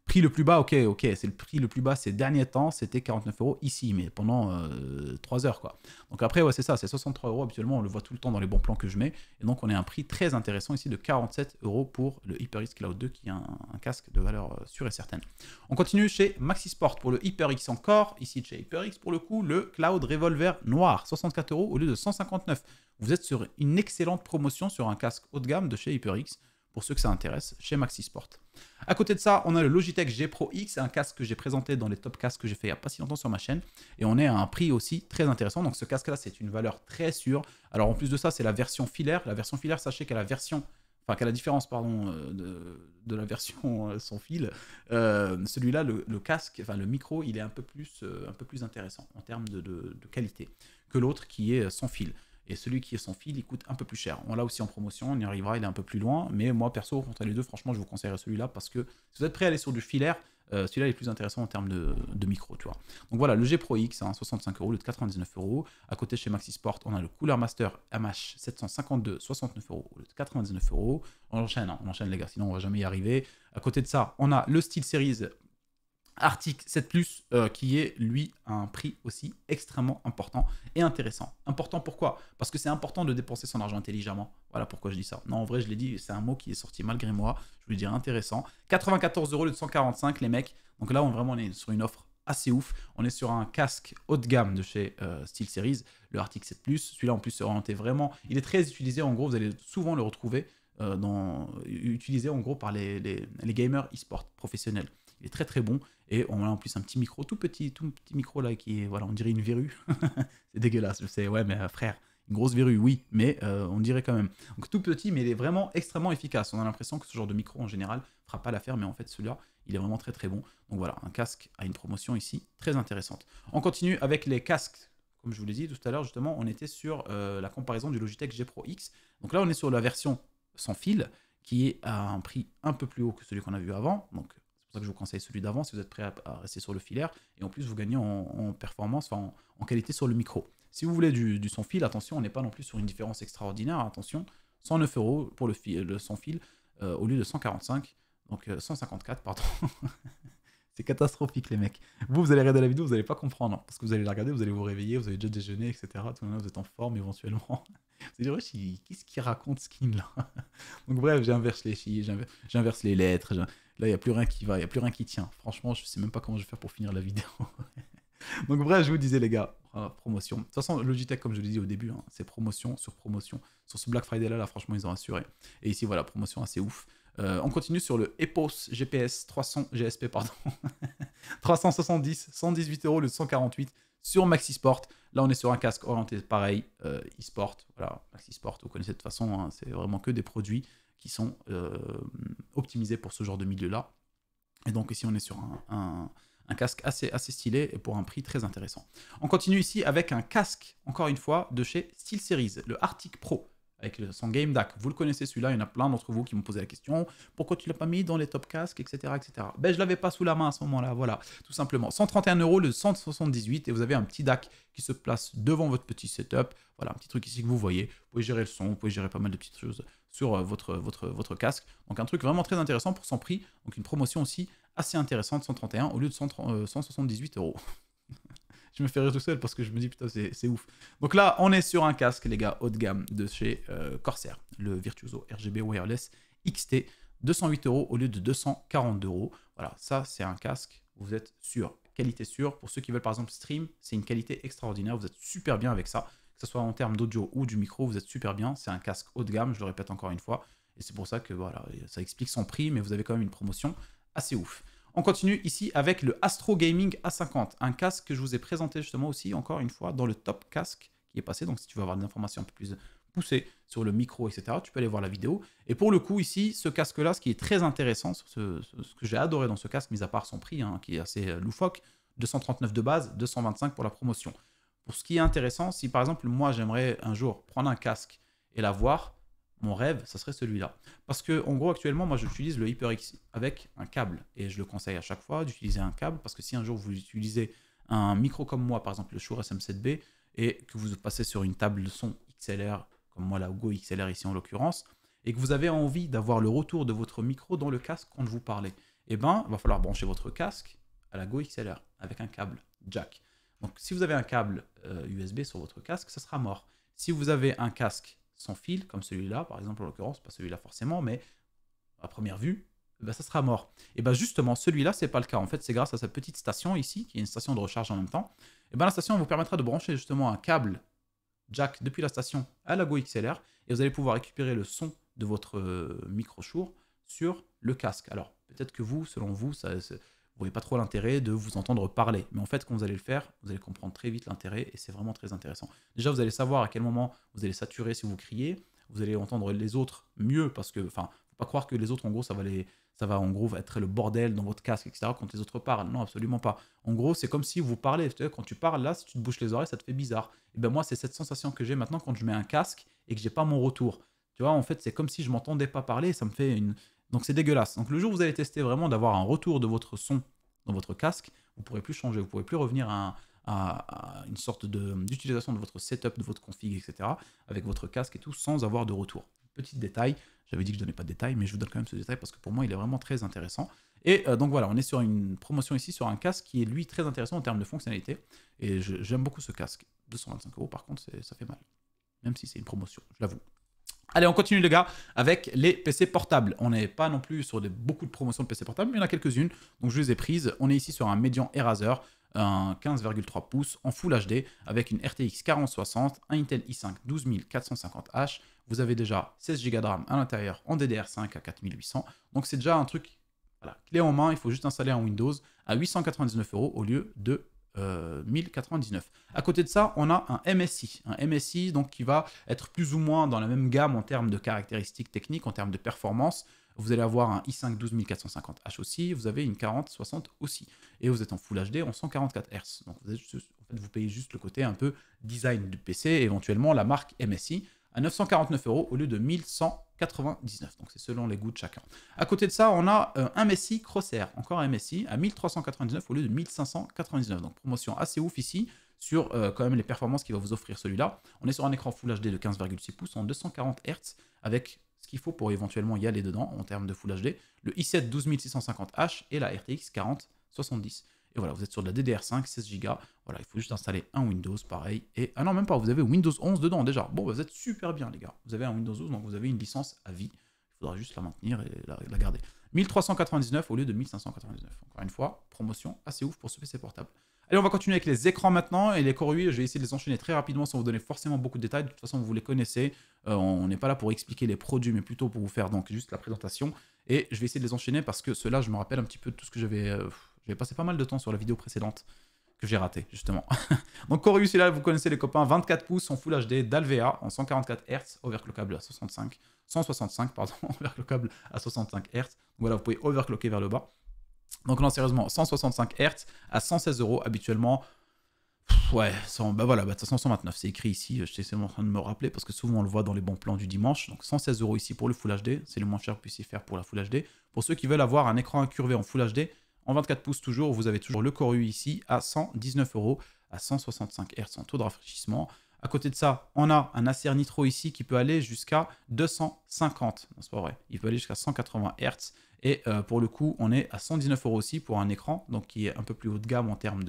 prix le plus bas, ok, c'est le prix le plus bas ces derniers temps, c'était 49 € ici, mais pendant 3 heures, quoi. Donc après, ouais, c'est ça, c'est 63 €. Habituellement, on le voit tout le temps dans les bons plans que je mets. Et donc, on a un prix très intéressant ici de 47 € pour le HyperX Cloud 2, qui est un casque de valeur sûre et certaine. On continue chez Maxisport pour le HyperX encore. Ici, chez HyperX, pour le coup, le Cloud Revolver noir, 64 € au lieu de 159 €. Vous êtes sur une excellente promotion sur un casque haut de gamme de chez HyperX, pour ceux que ça intéresse, chez Maxisport. À côté de ça, on a le Logitech G Pro X, un casque que j'ai présenté dans les top casques que j'ai fait il n'y a pas si longtemps sur ma chaîne, et on est à un prix aussi très intéressant. Donc ce casque-là, c'est une valeur très sûre. Alors en plus de ça, c'est la version filaire. La version filaire, sachez qu'à la version enfin qu'à la différence, pardon, de la version sans fil, celui-là, le casque, enfin le micro, il est un peu plus intéressant en termes de qualité que l'autre qui est sans fil. Et celui qui est sans fil, il coûte un peu plus cher. On l'a aussi en promotion, on y arrivera, il est un peu plus loin. Mais moi, perso, entre les deux, franchement, je vous conseillerais celui-là parce que si vous êtes prêt à aller sur du filaire, celui-là est plus intéressant en termes de micro, tu vois. Donc voilà, le G Pro X, hein, 65 € au lieu de 99 €. À côté, chez Maxi Sport, on a le Cooler Master MH 752, 69 € au lieu de 99 €. On enchaîne, hein, on enchaîne les gars, sinon on va jamais y arriver. À côté de ça, on a le SteelSeries Arctic 7 Plus, qui est lui à un prix aussi extrêmement important et intéressant. Important pourquoi? Parce que c'est important de dépenser son argent intelligemment. Voilà pourquoi je dis ça. Non, en vrai, je l'ai dit, c'est un mot qui est sorti malgré moi. Je voulais dire intéressant. 94 € au lieu de 145, les mecs. Donc là, on est sur une offre assez ouf. On est sur un casque haut de gamme de chez SteelSeries, le Arctic 7 Plus. Celui-là, en plus, c'est orienté vraiment. Il est très utilisé. En gros, vous allez souvent le retrouver utilisé en gros par les gamers e-sport professionnels. Il est très très bon et on a en plus un petit micro, tout petit micro là qui est, voilà, on dirait une verrue. C'est dégueulasse, je sais, ouais, mais frère, une grosse verrue, oui, mais on dirait quand même. Donc tout petit, mais il est vraiment extrêmement efficace. On a l'impression que ce genre de micro en général fera pas l'affaire, mais en fait celui-là, il est vraiment très très bon. Donc voilà, un casque à une promotion ici très intéressante. On continue avec les casques. Comme je vous l'ai dit tout à l'heure, justement, on était sur la comparaison du Logitech G Pro X. Donc là, on est sur la version sans fil, qui est à un prix un peu plus haut que celui qu'on a vu avant. Donc c'est pour ça que je vous conseille celui d'avant si vous êtes prêt à rester sur le filaire. Et en plus, vous gagnez en performance, enfin en qualité sur le micro. Si vous voulez du sans fil, attention, on n'est pas non plus sur une différence extraordinaire. Attention, 109 € pour le sans fil au lieu de 145, donc 154, pardon. C'est catastrophique, les mecs. Vous allez regarder la vidéo, vous n'allez pas comprendre. Parce que vous allez la regarder, vous allez vous réveiller, vous avez déjà déjeuné, etc. Tout le monde, vous êtes en forme éventuellement. Vous allez dire, qu'est-ce qu'il raconte, Skin, là? Donc, bref, j'inverse les chiffres, j'inverse les lettres. Là, il n'y a plus rien qui va, il n'y a plus rien qui tient. Franchement, je ne sais même pas comment je vais faire pour finir la vidéo. Donc, bref, je vous disais, les gars, promotion. De toute façon, Logitech, comme je l'ai dit au début, hein, c'est promotion sur promotion. Sur ce Black Friday là, franchement, ils ont assuré. Et ici, voilà, promotion assez ouf. On continue sur le Epos GPS 300 GSP, pardon. 370, 118 € le 148 sur Maxi Sport. Là, on est sur un casque orienté pareil, e-sport. Voilà, Maxi Sport, vous connaissez de toute façon, hein, c'est vraiment que des produits qui sont optimisés pour ce genre de milieu-là. Et donc ici, on est sur un casque assez stylé et pour un prix très intéressant. On continue ici avec un casque, encore une fois, de chez SteelSeries, le Arctic Pro, avec son Game DAC. Vous le connaissez celui-là, il y en a plein d'entre vous qui m'ont posé la question. Pourquoi tu ne l'as pas mis dans les top casques, etc. etc. Ben, je ne l'avais pas sous la main à ce moment-là, voilà, tout simplement. 131 € le 178 et vous avez un petit DAC qui se place devant votre petit setup. Voilà, un petit truc ici que vous voyez. Vous pouvez gérer le son, vous pouvez gérer pas mal de petites choses sur votre casque. Donc un truc vraiment très intéressant pour son prix. Donc une promotion aussi assez intéressante, 131 au lieu de 178 €. Je me fais rire tout seul parce que je me dis putain c'est ouf. Donc là on est sur un casque les gars haut de gamme de chez Corsair, le Virtuoso RGB Wireless XT, 208 € au lieu de 242 €. Voilà, ça c'est un casque où vous êtes sûr, qualité sûre. Pour ceux qui veulent par exemple stream, c'est une qualité extraordinaire, vous êtes super bien avec ça. Que ce soit en termes d'audio ou du micro, vous êtes super bien. C'est un casque haut de gamme, je le répète encore une fois. Et c'est pour ça que voilà, ça explique son prix, mais vous avez quand même une promotion assez ouf. On continue ici avec le Astro Gaming A50, un casque que je vous ai présenté justement aussi, encore une fois, dans le top casque qui est passé. Donc si tu veux avoir des informations un peu plus poussées sur le micro, etc., tu peux aller voir la vidéo. Et pour le coup, ici, ce casque-là, ce qui est très intéressant, ce que j'ai adoré dans ce casque, mis à part son prix, hein, qui est assez loufoque, 239 de base, 225 pour la promotion. Pour ce qui est intéressant, si par exemple, moi, j'aimerais un jour prendre un casque et l'avoir, mon rêve, ça serait celui-là. Parce que, en gros, actuellement, moi, j'utilise le HyperX avec un câble. Et je le conseille à chaque fois d'utiliser un câble. Parce que si un jour, vous utilisez un micro comme moi, par exemple le Shure SM7B, et que vous passez sur une table de son XLR, comme moi, la Go XLR ici en l'occurrence, et que vous avez envie d'avoir le retour de votre micro dans le casque quand vous parlez, eh ben, il va falloir brancher votre casque à la Go XLR avec un câble jack. Donc, si vous avez un câble USB sur votre casque, ça sera mort. Si vous avez un casque sans fil, comme celui-là, par exemple, en l'occurrence, pas celui-là forcément, mais à première vue, ben, ça sera mort. Et bien justement, celui-là, c'est pas le cas. En fait, c'est grâce à cette petite station ici, qui est une station de recharge en même temps. Et ben la station vous permettra de brancher justement un câble jack depuis la station à la Go XLR, et vous allez pouvoir récupérer le son de votre micro Shure sur le casque. Alors, peut-être que vous, selon vous, vous voyez pas trop l'intérêt de vous entendre parler. Mais en fait, quand vous allez le faire, vous allez comprendre très vite l'intérêt et c'est vraiment très intéressant. Déjà, vous allez savoir à quel moment vous allez saturer si vous criez. vous allez entendre les autres mieux parce que, enfin, faut pas croire que les autres, en gros, ça va en gros être le bordel dans votre casque, etc. quand les autres parlent. Non, absolument pas. En gros, c'est comme si vous parlez. Tu sais, quand tu parles là, si tu te bouches les oreilles, ça te fait bizarre. Et ben moi, c'est cette sensation que j'ai maintenant quand je mets un casque et que j'ai pas mon retour. Tu vois, en fait, c'est comme si je m'entendais pas parler et ça me fait une. Donc c'est dégueulasse. Donc le jour où vous allez tester vraiment d'avoir un retour de votre son dans votre casque, vous pourrez plus changer, vous pourrez plus revenir à une sorte d'utilisation de votre setup, de votre config, etc. avec votre casque et tout, sans avoir de retour. Petit détail, j'avais dit que je ne donnais pas de détails, mais je vous donne quand même ce détail parce que pour moi, il est vraiment très intéressant. Et donc voilà, on est sur une promotion ici, sur un casque qui est lui très intéressant en termes de fonctionnalité. Et j'aime beaucoup ce casque. 225 € par contre, ça fait mal. Même si c'est une promotion, je l'avoue. Allez, on continue les gars avec les PC portables. On n'est pas non plus sur beaucoup de promotions de PC portables, mais il y en a quelques-unes. Donc je les ai prises. On est ici sur un Median Eraser, un 15,3 pouces en Full HD avec une RTX 4060, un Intel i5 12450H. Vous avez déjà 16 Go de RAM à l'intérieur en DDR5 à 4800. Donc c'est déjà un truc, voilà, clé en main. Il faut juste installer un Windows à 899 € au lieu de 1099. À côté de ça, on a un MSI. Un MSI donc, qui va être plus ou moins dans la même gamme en termes de caractéristiques techniques, en termes de performance. Vous allez avoir un i5 12450H aussi, vous avez une 4060 aussi. Et vous êtes en Full HD en 144 Hz. Donc vous, vous payez juste le côté un peu design du PC, éventuellement la marque MSI, à 949 € au lieu de 1199. Donc c'est selon les goûts de chacun. À côté de ça, on a un MSI Crosshair, encore un MSI, à 1399 au lieu de 1599. Donc promotion assez ouf ici sur quand même les performances qu'il va vous offrir celui-là. On est sur un écran Full HD de 15,6 pouces en 240 Hz avec ce qu'il faut pour éventuellement y aller dedans en termes de Full HD, le i7 12650H et la RTX 4070. Et voilà, vous êtes sur de la DDR5, 16 Go. Voilà, il faut juste installer un Windows, pareil. Et ah non, même pas, vous avez Windows 11 dedans déjà. Bon, vous êtes super bien, les gars. Vous avez un Windows 11, donc vous avez une licence à vie. Il faudra juste la maintenir et la garder. 1399 au lieu de 1599. Encore une fois, promotion assez ouf pour ce PC portable. Allez, on va continuer avec les écrans maintenant. Et les Core UI, je vais essayer de les enchaîner très rapidement sans vous donner forcément beaucoup de détails. De toute façon, vous les connaissez. On n'est pas là pour expliquer les produits, mais plutôt pour vous faire donc juste la présentation. Et je vais essayer de les enchaîner parce que ceux-là, je me rappelle un petit peu de tout ce que j'avais passé pas mal de temps sur la vidéo précédente que j'ai raté, justement. Donc, Core UI, celui-là, vous connaissez les copains, 24 pouces en Full HD, d'Alvea en 144 Hz, overclockable à 165, pardon, overclockable à 65 Hz. Donc voilà, vous pouvez overclocker vers le bas. Donc non, sérieusement, 165 Hz à 116 € habituellement. Ouais, bah voilà, de toute façon 129, c'est écrit ici, je suis en train de me rappeler parce que souvent on le voit dans les bons plans du dimanche. Donc 116 € ici pour le Full HD, c'est le moins cher que vous puissiez faire pour la Full HD. Pour ceux qui veulent avoir un écran incurvé en Full HD, en 24 pouces toujours, vous avez toujours le Core UI ici à 119 € à 165 Hz en taux de rafraîchissement. À côté de ça, on a un Acer Nitro ici qui peut aller jusqu'à 250. Non, c'est pas vrai. Il peut aller jusqu'à 180 Hz. Et pour le coup, on est à 119 € aussi pour un écran, donc qui est un peu plus haut de gamme en termes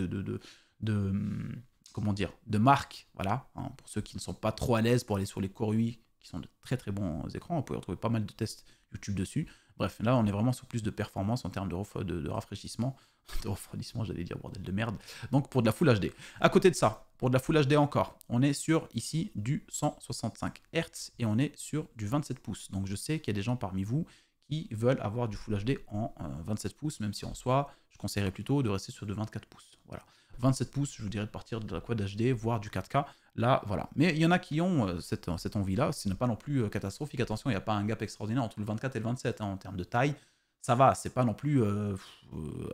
comment dire, de marque. Voilà, hein, pour ceux qui ne sont pas trop à l'aise pour aller sur les Core UI, qui sont de très très bons écrans. On peut retrouver pas mal de tests YouTube dessus. Bref, là, on est vraiment sur plus de performance en termes de rafraîchissement. De refroidissement, j'allais dire, bordel de merde. Donc, pour de la Full HD. À côté de ça, pour de la Full HD encore, on est sur, ici, du 165 Hz et on est sur du 27 pouces. Donc, je sais qu'il y a des gens parmi vous qui veulent avoir du Full HD en 27 pouces, même si en soi, je conseillerais plutôt de rester sur de 24 pouces. Voilà. 27 pouces, je vous dirais de partir de la Quad HD, voire du 4K. Là, voilà. Mais il y en a qui ont cette envie-là. Ce n'est pas non plus catastrophique. Attention, il n'y a pas un gap extraordinaire entre le 24 et le 27 hein, en termes de taille. Ça va, c'est pas non plus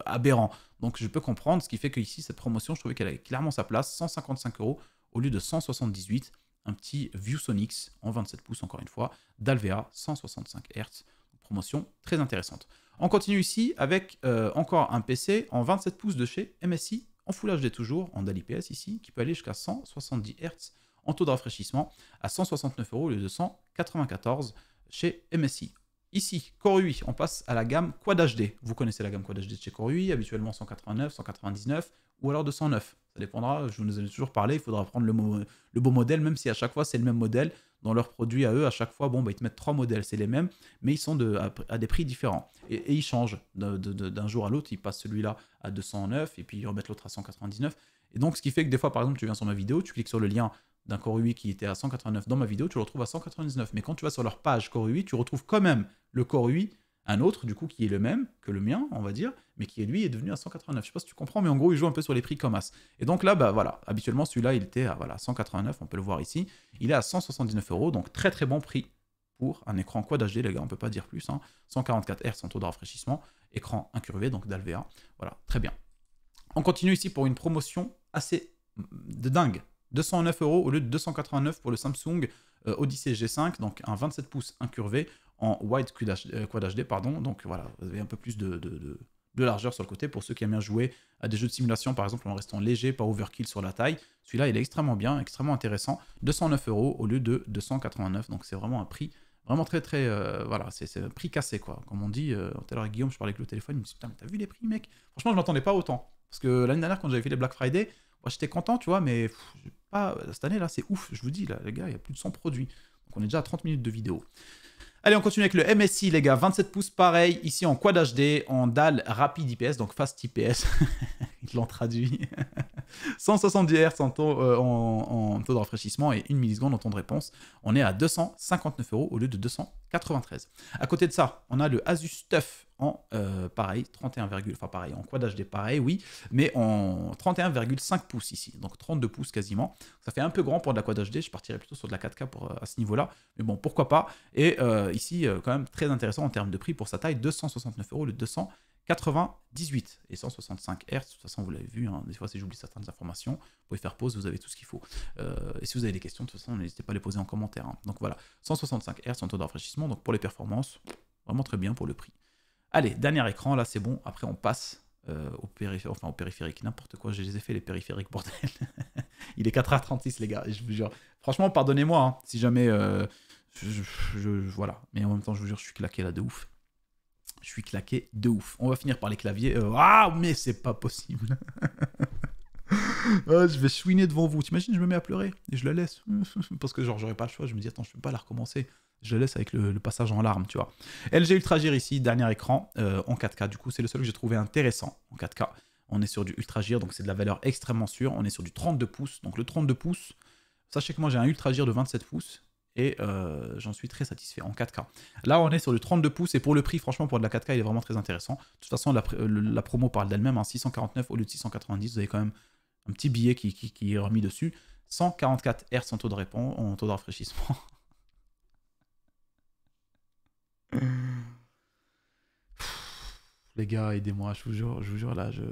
aberrant. Donc je peux comprendre, ce qui fait qu'ici, cette promotion, je trouvais qu'elle avait clairement sa place. 155 € au lieu de 178. Un petit ViewSonics en 27 pouces, encore une fois, d'Alvea, 165 Hz. Promotion très intéressante. On continue ici avec encore un PC en 27 pouces de chez MSI, en Full HD toujours, en DAL IPS ici, qui peut aller jusqu'à 170 Hz en taux de rafraîchissement à 169 € au lieu de 194 chez MSI. Ici, Core UI, on passe à la gamme Quad HD. Vous connaissez la gamme Quad HD de chez Core UI, habituellement 189, 199 ou alors 209. Ça dépendra, je vous en ai toujours parlé, il faudra prendre le beau modèle, même si à chaque fois c'est le même modèle. Dans leurs produits à eux, à chaque fois, bon, bah, ils te mettent 3 modèles, c'est les mêmes, mais ils sont à des prix différents. Et ils changent d'un jour à l'autre, ils passent celui-là à 209 et puis ils remettent l'autre à 199. Et donc, ce qui fait que des fois, par exemple, tu viens sur ma vidéo, tu cliques sur le lien d'un Core UI qui était à 189 dans ma vidéo, tu le retrouves à 199. Mais quand tu vas sur leur page Core UI, tu retrouves quand même le Core UI, un autre, du coup, qui est le même que le mien, on va dire, mais qui, lui, est devenu à 189. Je sais pas si tu comprends, mais en gros, il joue un peu sur les prix comme as. Et donc là, bah voilà, habituellement, celui-là, il était à voilà, 189, on peut le voir ici. Il est à 179 €, donc très très bon prix pour un écran Quad HD, les gars, on ne peut pas dire plus. Hein. 144 Hz en taux de rafraîchissement, écran incurvé, donc d'Alvea. Voilà, très bien. On continue ici pour une promotion assez de dingue. 209 € au lieu de 289 pour le Samsung Odyssey G5, donc un 27 pouces incurvé en Wide Quad HD, pardon. Donc voilà, vous avez un peu plus de largeur sur le côté pour ceux qui aiment bien jouer à des jeux de simulation, par exemple en restant léger, pas overkill sur la taille. Celui-là, il est extrêmement bien, extrêmement intéressant. 209 € au lieu de 289, donc c'est vraiment un prix vraiment très voilà, c'est un prix cassé quoi. Comme on dit, tout à l'heure Guillaume, je parlais avec le téléphone, il me dit putain, mais t'as vu les prix mec? Franchement, je m'attendais pas autant. Parce que l'année dernière, quand j'avais fait les Black Friday, moi j'étais content, tu vois, mais cette année là, c'est ouf, je vous dis, là, les gars, il y a plus de 100 produits. Donc on est déjà à 30 minutes de vidéo. Allez, on continue avec le MSI, les gars, 27 pouces, pareil, ici en Quad HD, en dalle rapide IPS, donc Fast IPS, ils l'ont traduit. 170 Hz en taux de rafraîchissement et 1 milliseconde en temps de réponse. On est à 259 € au lieu de 293. À côté de ça, on a le Asus TUF en pareil, 31, enfin pareil, en Quad HD pareil, oui, mais en 31,5 pouces ici, donc 32 pouces quasiment. Ça fait un peu grand pour de la Quad HD, je partirais plutôt sur de la 4K à ce niveau-là, mais bon, pourquoi pas. Et ici, quand même très intéressant en termes de prix pour sa taille, 269 € le 298 et 165 Hz. De toute façon, vous l'avez vu, hein, des fois, si j'oublie certaines informations, vous pouvez faire pause, vous avez tout ce qu'il faut. Et si vous avez des questions, de toute façon, n'hésitez pas à les poser en commentaire. Hein. Donc voilà, 165 Hz en taux de rafraîchissement, donc pour les performances, vraiment très bien pour le prix. Allez, dernier écran, là c'est bon, après on passe au périphérique, n'importe quoi, je les ai fait les périphériques, bordel. Il est 4h36 les gars, et je vous jure, franchement pardonnez-moi, hein, si jamais, voilà, mais en même temps je vous jure, je suis claqué là de ouf. Je suis claqué de ouf. On va finir par les claviers, ah mais c'est pas possible. Je vais chouiner devant vous, t'imagines, je me mets à pleurer, et je la laisse, parce que genre j'aurais pas le choix, je me dis attends, je peux pas la recommencer. Je le laisse avec le passage en larmes, tu vois. LG Ultra Gear ici, dernier écran en 4K. Du coup, c'est le seul que j'ai trouvé intéressant en 4K. On est sur du Ultra Gear, donc c'est de la valeur extrêmement sûre. On est sur du 32 pouces. Donc le 32 pouces, sachez que moi j'ai un Ultra Gear de 27 pouces et j'en suis très satisfait en 4K. Là, on est sur du 32 pouces et pour le prix, franchement, pour de la 4K, il est vraiment très intéressant. De toute façon, la promo parle d'elle-même, hein, 649 au lieu de 690. Vous avez quand même un petit billet qui est remis dessus. 144 Hz en taux de rafraîchissement. Les gars, aidez-moi, je vous jure, là, je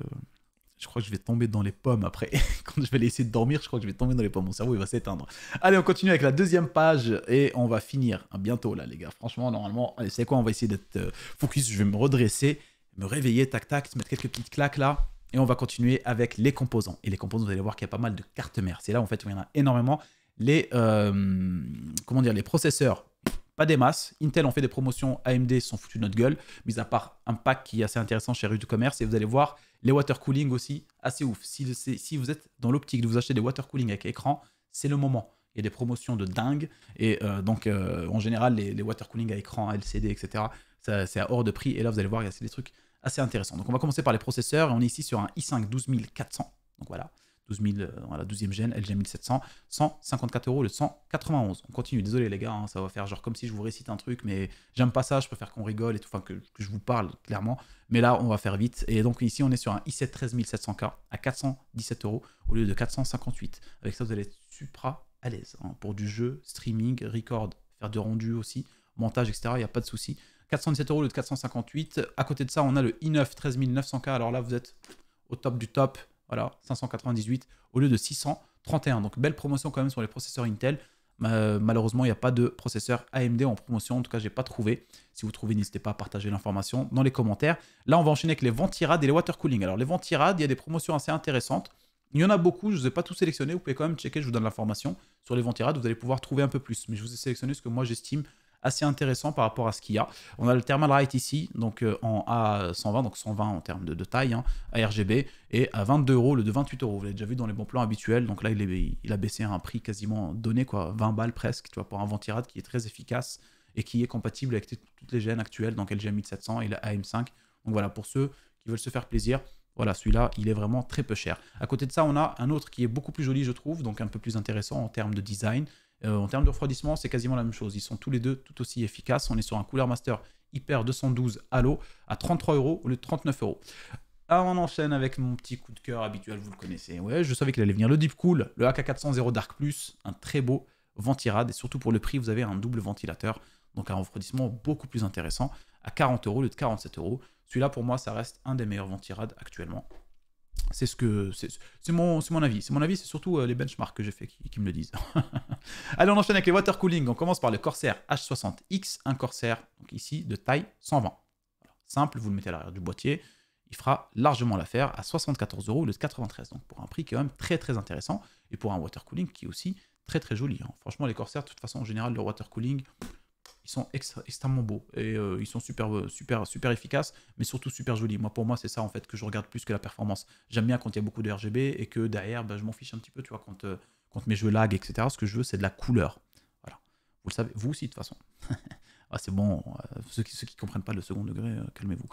crois que je vais tomber dans les pommes après. Quand je vais essayer de dormir, je crois que je vais tomber dans les pommes. Mon cerveau, il va s'éteindre. Allez, on continue avec la deuxième page et on va finir bientôt, là, les gars. Franchement, normalement, allez, c'est quoi? On va essayer d'être focus. Je vais me redresser, me réveiller, tac, tac, se mettre quelques petites claques, là. Et on va continuer avec les composants. Et les composants, vous allez voir qu'il y a pas mal de cartes mères. C'est là, en fait, où il y en a énormément. Comment dire, les processeurs, pas des masses. Intel ont fait des promotions, AMD sont foutus de notre gueule, mis à part un pack qui est assez intéressant chez Rue du Commerce. Et vous allez voir les water cooling aussi, assez ouf. Si vous êtes dans l'optique de vous acheter des water cooling avec écran, c'est le moment. Il y a des promotions de dingue. Et donc, en général, les water cooling à écran, LCD, etc., c'est à hors de prix. Et là, vous allez voir, il y a des trucs assez intéressants. Donc, on va commencer par les processeurs. Et on est ici sur un i5 12400. Donc voilà. 12e gène, LG 1700, 154 € le 191. On continue, désolé les gars, hein, ça va faire genre comme si je vous récite un truc, mais j'aime pas ça, je préfère qu'on rigole et tout, enfin que je vous parle clairement. Mais là, on va faire vite. Et donc ici, on est sur un i7 13700K à 417 € au lieu de 458. Avec ça, vous allez être supra à l'aise hein, pour du jeu, streaming, record, faire du rendu aussi, montage, etc. Il n'y a pas de souci. 417 € au lieu de 458. À côté de ça, on a le i9 13900K. Alors là, vous êtes au top du top. Voilà, 598 au lieu de 631. Donc, belle promotion quand même sur les processeurs Intel. Malheureusement, il n'y a pas de processeur AMD en promotion. En tout cas, je n'ai pas trouvé. Si vous trouvez, n'hésitez pas à partager l'information dans les commentaires. Là, on va enchaîner avec les ventirades et les water cooling. Alors, les ventirades, il y a des promotions assez intéressantes. Il y en a beaucoup, je ne vous ai pas tous sélectionnés. Vous pouvez quand même checker, je vous donne l'information. Sur les ventirades, vous allez pouvoir trouver un peu plus. Mais je vous ai sélectionné ce que moi, j'estime assez intéressant par rapport à ce qu'il y a. On a le Thermalright ici, donc en A120, donc 120 en termes de taille, hein, à RGB, et à 22 € le de 28 €. Vous l'avez déjà vu dans les bons plans habituels, donc là il a baissé à un prix quasiment donné, quoi, 20 balles presque, tu vois, pour un ventirad qui est très efficace et qui est compatible avec toutes les gènes actuelles, donc LG 1700 et la AM5. Donc voilà, pour ceux qui veulent se faire plaisir, voilà, celui-là, il est vraiment très peu cher. À côté de ça, on a un autre qui est beaucoup plus joli, je trouve, donc un peu plus intéressant en termes de design. En termes de refroidissement, c'est quasiment la même chose. Ils sont tous les deux tout aussi efficaces. On est sur un Cooler Master Hyper 212 Halo à 33 € au lieu de 39 €. Alors on enchaîne avec mon petit coup de cœur habituel, vous le connaissez. Ouais, je savais qu'il allait venir. Le Deepcool, le AK400 Zero Dark Plus, un très beau ventirad. Et surtout pour le prix, vous avez un double ventilateur. Donc un refroidissement beaucoup plus intéressant à 40 € au lieu de 47 €. Celui-là, pour moi, ça reste un des meilleurs ventirades actuellement. C'est mon avis. C'est mon avis, c'est surtout les benchmarks que j'ai fait qui me le disent. Allez, on enchaîne avec les water cooling. On commence par le Corsair H60X, un Corsair donc ici de taille 120. Voilà. Simple, vous le mettez à l'arrière du boîtier, il fera largement l'affaire à 74 € au lieu de 93. Donc pour un prix quand même très très intéressant et pour un water cooling qui est aussi très très joli. Hein. Franchement, les Corsair, de toute façon, en général, le water cooling, ils sont extrêmement beaux et ils sont super efficaces, mais surtout super jolis. Moi, pour moi, c'est ça en fait que je regarde plus que la performance. J'aime bien quand il y a beaucoup de RGB et que derrière, bah, je m'en fiche un petit peu, tu vois, quand mes jeux lag, etc. Ce que je veux, c'est de la couleur. Voilà. Vous le savez, vous aussi de toute façon. Ah, c'est bon, ceux qui comprennent pas le second degré, calmez-vous.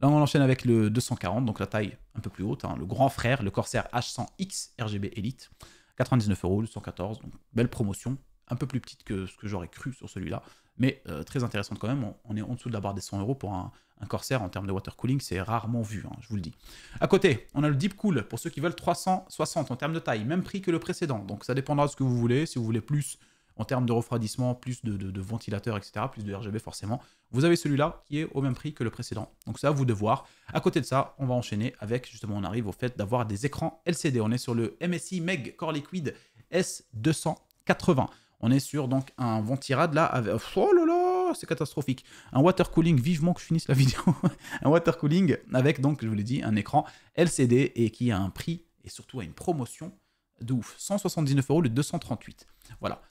Là, on enchaîne avec le 240, donc la taille un peu plus haute, hein, le grand frère, le Corsair H100X RGB Elite, 99 €, le 114, donc belle promotion, un peu plus petite que ce que j'aurais cru sur celui-là, mais très intéressante quand même. On est en dessous de la barre des 100 € pour un Corsair en termes de water cooling, c'est rarement vu, hein, je vous le dis. À côté, on a le Deep Cool pour ceux qui veulent 360 en termes de taille, même prix que le précédent, donc ça dépendra de ce que vous voulez. Si vous voulez plus en termes de refroidissement, plus de ventilateurs, etc., plus de RGB forcément, vous avez celui-là qui est au même prix que le précédent. Donc c'est à vous de voir. À côté de ça, on va enchaîner avec, justement, on arrive au fait d'avoir des écrans LCD. On est sur le MSI Meg Core Liquid S280. On est sur donc un ventirad là, avec... oh là là, c'est catastrophique. Un water cooling, vivement que je finisse la vidéo. Un water cooling avec donc, je vous l'ai dit, un écran LCD et qui a un prix et surtout a une promotion de ouf. 179 € le 238. Voilà.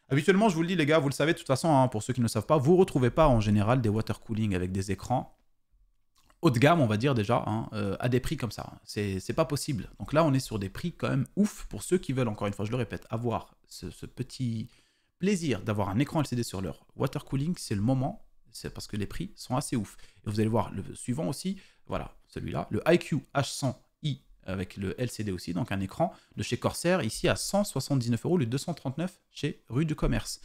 Habituellement, je vous le dis les gars, vous le savez de toute façon, hein, pour ceux qui ne le savent pas, vous ne retrouvez pas en général des water cooling avec des écrans haut de gamme, on va dire déjà, hein, à des prix comme ça. C'est pas possible. Donc là, on est sur des prix quand même ouf pour ceux qui veulent, encore une fois, je le répète, avoir ce petit plaisir d'avoir un écran LCD sur leur water cooling, c'est le moment, c'est parce que les prix sont assez ouf. Et vous allez voir le suivant aussi, voilà, celui-là, le iQOO H100i avec le LCD aussi, donc un écran de chez Corsair, ici à 179 € le 239 chez Rue du Commerce.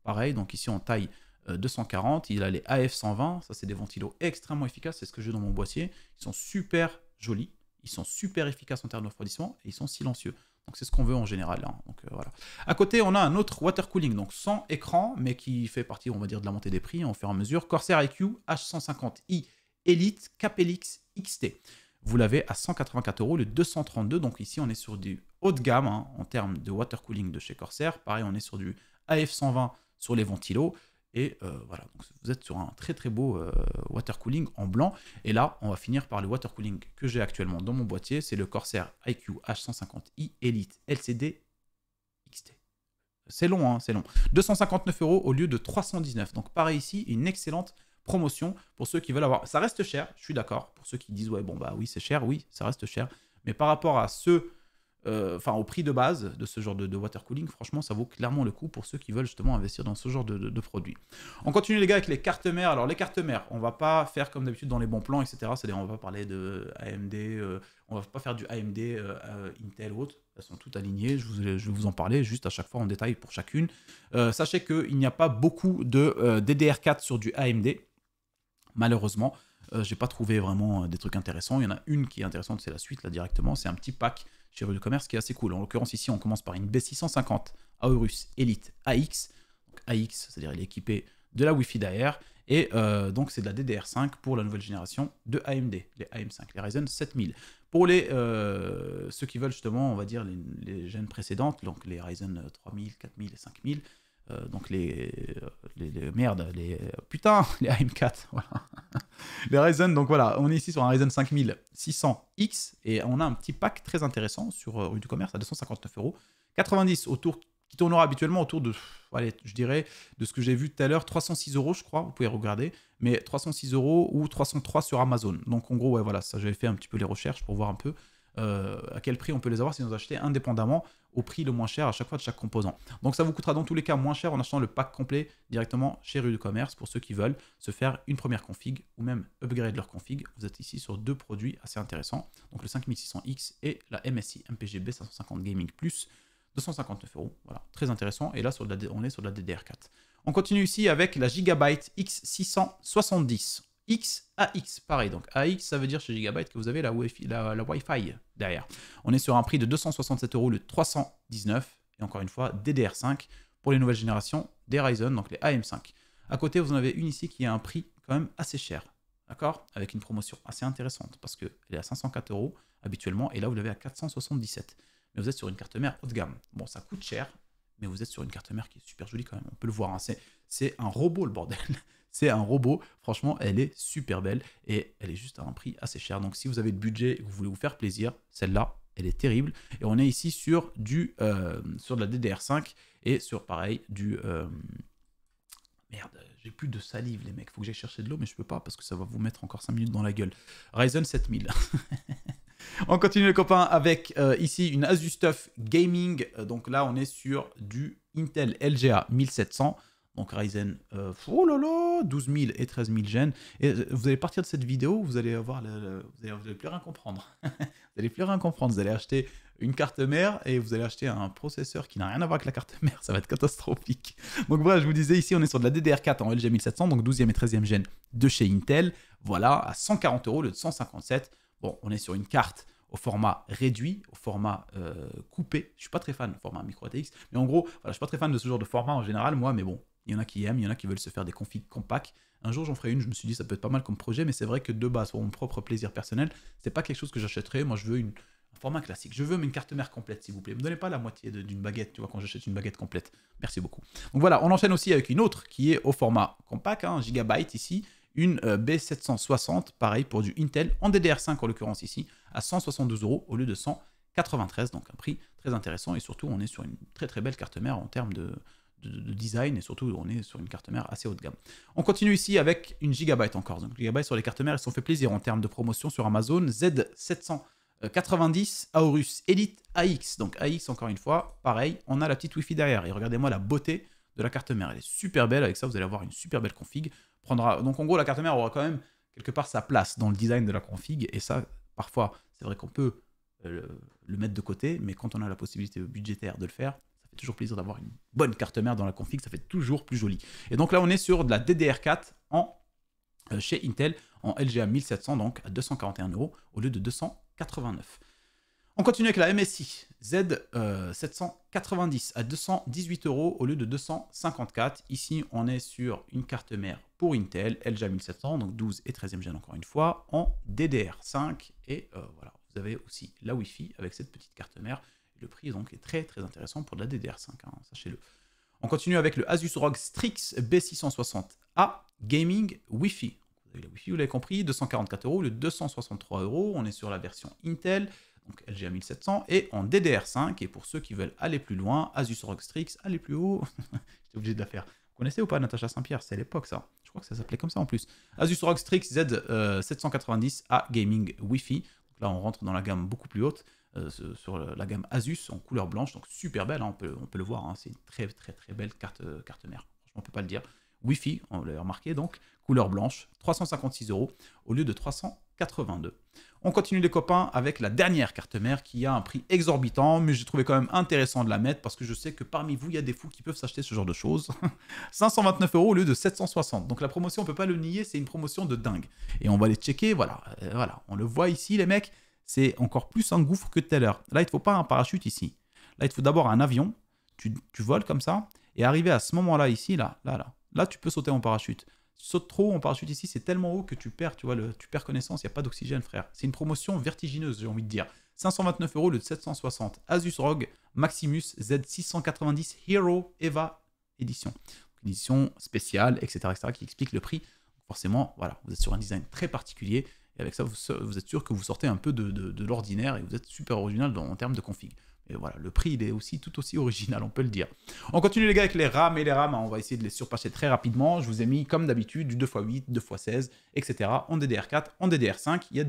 Pareil, donc ici en taille 240, il a les AF120, ça c'est des ventilos extrêmement efficaces, c'est ce que j'ai dans mon boîtier, ils sont super jolis, ils sont super efficaces en termes de refroidissement et ils sont silencieux. Donc c'est ce qu'on veut en général. Hein. Donc voilà. À côté, on a un autre water cooling, donc sans écran, mais qui fait partie, on va dire, de la montée des prix au fur et à mesure. Corsair iQOO H150i Elite Capelix XT. Vous l'avez à 184 € le 232. Donc ici, on est sur du haut de gamme hein, en termes de water cooling de chez Corsair. Pareil, on est sur du AF120 sur les ventilos. Et voilà, donc vous êtes sur un très très beau water cooling en blanc. Et là, on va finir par le water cooling que j'ai actuellement dans mon boîtier. C'est le Corsair iQOO H150i Elite LCD XT. C'est long, hein, c'est long. 259 € au lieu de 319. Donc pareil ici, une excellente promotion pour ceux qui veulent avoir. Ça reste cher, je suis d'accord. Pour ceux qui disent, ouais, bon, bah oui, c'est cher, oui, ça reste cher. Mais par rapport à ceux, enfin, au prix de base de ce genre de water cooling, franchement, ça vaut clairement le coup pour ceux qui veulent justement investir dans ce genre de produits. On continue, les gars, avec les cartes mères. Alors, les cartes mères, on va pas faire comme d'habitude dans les bons plans, etc. C'est-à-dire, on va pas parler de AMD, on va pas faire du AMD, Intel ou autre. Elles sont toutes alignées. Je vais vous en parler juste à chaque fois en détail pour chacune. Sachez qu'il n'y a pas beaucoup de DDR4 sur du AMD. Malheureusement, j'ai pas trouvé vraiment des trucs intéressants. Il y en a une qui est intéressante, c'est la suite là directement. C'est un petit pack chez Rue du Commerce qui est assez cool. En l'occurrence, ici, on commence par une B650 Aorus Elite AX. Donc AX, c'est-à-dire il est équipé de la Wi-Fi derrière. Et donc, c'est de la DDR5 pour la nouvelle génération de AMD, les AM5, les Ryzen 7000. Pour ceux qui veulent justement, on va dire, les gènes précédentes, donc les Ryzen 3000, 4000 et 5000, donc putain, les AM4, voilà. Les Ryzen, donc voilà, on est ici sur un Ryzen 5600X et on a un petit pack très intéressant sur Rue du Commerce à 259 €, 90 qui tournera habituellement autour de, allez, je dirais, de ce que j'ai vu tout à l'heure, 306 € je crois, vous pouvez regarder, mais 306 € ou 303 sur Amazon. Donc en gros, ouais, voilà, ça j'avais fait un petit peu les recherches pour voir un peu à quel prix on peut les avoir si nous acheter indépendamment au prix le moins cher à chaque fois de chaque composant. Donc ça vous coûtera dans tous les cas moins cher en achetant le pack complet directement chez Rue du Commerce pour ceux qui veulent se faire une première config ou même upgrade leur config. Vous êtes ici sur deux produits assez intéressants, donc le 5600X et la MSI MPGB 550 Gaming Plus, 259 €, voilà, très intéressant. Et là on est sur de la DDR4. On continue ici avec la Gigabyte X670. AX, pareil, donc AX, ça veut dire chez Gigabyte que vous avez la Wi-Fi derrière. On est sur un prix de 267 € le 319, et encore une fois, DDR5 pour les nouvelles générations des Ryzen, donc les AM5. À côté, vous en avez une ici qui a un prix quand même assez cher. D'accord? Avec une promotion assez intéressante parce qu'elle est à 504 € habituellement et là, vous l'avez à 477. Mais vous êtes sur une carte mère haut de gamme. Bon, ça coûte cher, mais vous êtes sur une carte mère qui est super jolie quand même. On peut le voir, hein. C'est un robot, le bordel. C'est un robot. Franchement, elle est super belle et elle est juste à un prix assez cher. Donc, si vous avez le budget et que vous voulez vous faire plaisir, celle-là, elle est terrible. Et on est ici sur sur de la DDR5 et sur, pareil, merde, j'ai plus de salive, les mecs. Faut que j'aille chercher de l'eau, mais je peux pas parce que ça va vous mettre encore 5 minutes dans la gueule. Ryzen 7000. On continue les copains avec ici une Asus TUF Gaming. Donc là, on est sur du Intel LGA 1700. Donc Ryzen, oh là là, 12000 et 13000 gènes. Et vous allez partir de cette vidéo, vous allez avoir vous allez plus rien comprendre. Vous allez plus rien comprendre. Vous allez acheter une carte mère et vous allez acheter un processeur qui n'a rien à voir avec la carte mère. Ça va être catastrophique. Donc voilà, je vous disais ici, on est sur de la DDR4 en LGA 1700, donc 12e et 13e gène de chez Intel. Voilà, à 140 € au lieu de 157. Bon, on est sur une carte au format réduit, au format coupé. Je suis pas très fan du format micro ATX, mais en gros, voilà, je suis pas très fan de ce genre de format en général, moi, mais bon, il y en a qui aiment, il y en a qui veulent se faire des configs compacts. Un jour, j'en ferai une, je me suis dit, ça peut être pas mal comme projet, mais c'est vrai que de base, pour mon propre plaisir personnel, c'est pas quelque chose que j'achèterais. Moi, je veux un format classique. Je veux une carte mère complète, s'il vous plaît. Ne me donnez pas la moitié d'une baguette, tu vois, quand j'achète une baguette complète. Merci beaucoup. Donc voilà, on enchaîne aussi avec une autre qui est au format compact, 1 GB ici. Une B760, pareil pour du Intel, en DDR5 en l'occurrence ici, à 172 € au lieu de 193, donc un prix très intéressant, et surtout on est sur une très très belle carte mère en termes de design, et surtout on est sur une carte mère assez haut de gamme. On continue ici avec une Gigabyte encore, donc Gigabyte sur les cartes mères, elles se sont fait plaisir en termes de promotion sur Amazon, Z790 Aorus Elite AX, donc AX encore une fois, pareil, on a la petite Wi-Fi derrière, et regardez-moi la beauté de la carte mère, elle est super belle, avec ça vous allez avoir une super belle config. Donc en gros, la carte mère aura quand même quelque part sa place dans le design de la config, et ça, parfois, c'est vrai qu'on peut le mettre de côté, mais quand on a la possibilité budgétaire de le faire, ça fait toujours plaisir d'avoir une bonne carte mère dans la config, ça fait toujours plus joli. Et donc là, on est sur de la DDR4 chez Intel, en LGA 1700, donc à 241 € au lieu de 289. On continue avec la MSI Z790 à 218 € au lieu de 254. Ici, on est sur une carte mère pour Intel, LGA 1700, donc 12 et 13e gène encore une fois, en DDR5. Et voilà, vous avez aussi la Wi-Fi avec cette petite carte mère. Le prix donc est très très intéressant pour de la DDR5, hein, sachez-le. On continue avec le Asus ROG Strix B660A Gaming Wi-Fi. Vous avez la Wi-Fi, vous l'avez compris, 244 € au lieu de 263 €. On est sur la version Intel, donc LGA 1700, et en DDR5, et pour ceux qui veulent aller plus loin, Asus ROG Strix, aller plus haut, j'étais obligé de la faire. Vous connaissez ou pas Natacha Saint-Pierre? C'est à l'époque ça, je crois que ça s'appelait comme ça en plus. Asus ROG Strix Z790A Gaming Wi-Fi, donc là on rentre dans la gamme beaucoup plus haute, sur la gamme Asus en couleur blanche, donc super belle, hein, on peut le voir, hein, c'est une très très très belle carte mère, franchement on peut pas le dire. Wi-Fi, on l'a remarqué donc, couleur blanche, 356 € au lieu de 382. On continue les copains avec la dernière carte mère qui a un prix exorbitant, mais j'ai trouvé quand même intéressant de la mettre parce que je sais que parmi vous, il y a des fous qui peuvent s'acheter ce genre de choses. 529 € au lieu de 760. Donc la promotion, on peut pas le nier, c'est une promotion de dingue. Et on va les checker, voilà, voilà. On le voit ici, les mecs, c'est encore plus un gouffre que tout à l'heure. Là, il ne faut pas un parachute ici. Là, il te faut d'abord un avion, tu voles comme ça, et arriver à ce moment-là ici, là, tu peux sauter en parachute. Saute trop en parachute ici, c'est tellement haut que tu perds, tu vois, tu perds connaissance, il n'y a pas d'oxygène, frère. C'est une promotion vertigineuse, j'ai envie de dire. 529 € de 760. Asus ROG Maximus Z690 Hero Eva Edition. Une édition spéciale, etc., qui explique le prix. Forcément, voilà, vous êtes sur un design très particulier, et avec ça, vous êtes sûr que vous sortez un peu de l'ordinaire, et vous êtes super original en termes de config. Et voilà, le prix, il est aussi tout aussi original, on peut le dire. On continue les gars avec les RAM et les RAM, hein, on va essayer de les surpasser très rapidement. Je vous ai mis, comme d'habitude, du 2x8, 2x16, etc. en DDR4, en DDR5, il y a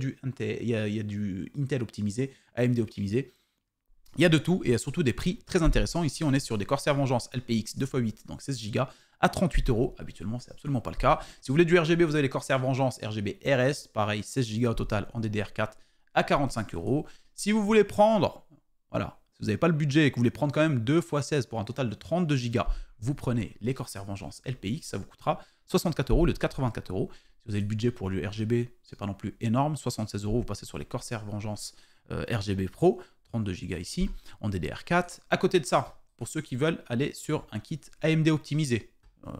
du Intel optimisé, AMD optimisé. Il y a de tout, et il y a surtout des prix très intéressants. Ici, on est sur des Corsair Vengeance LPX 2x8, donc 16 Go, à 38 €. Habituellement, c'est absolument pas le cas. Si vous voulez du RGB, vous avez les Corsair Vengeance RGB RS, pareil, 16 Go au total en DDR4 à 45 €. Si vous voulez prendre, voilà, si vous n'avez pas le budget et que vous voulez prendre quand même 2x16 pour un total de 32 Go, vous prenez les Corsair Vengeance LPX, ça vous coûtera 64 € au lieu de 84 €. Si vous avez le budget pour le RGB, c'est pas non plus énorme, 76 €, vous passez sur les Corsair Vengeance RGB Pro, 32 Go ici, en DDR4. À côté de ça, pour ceux qui veulent aller sur un kit AMD optimisé,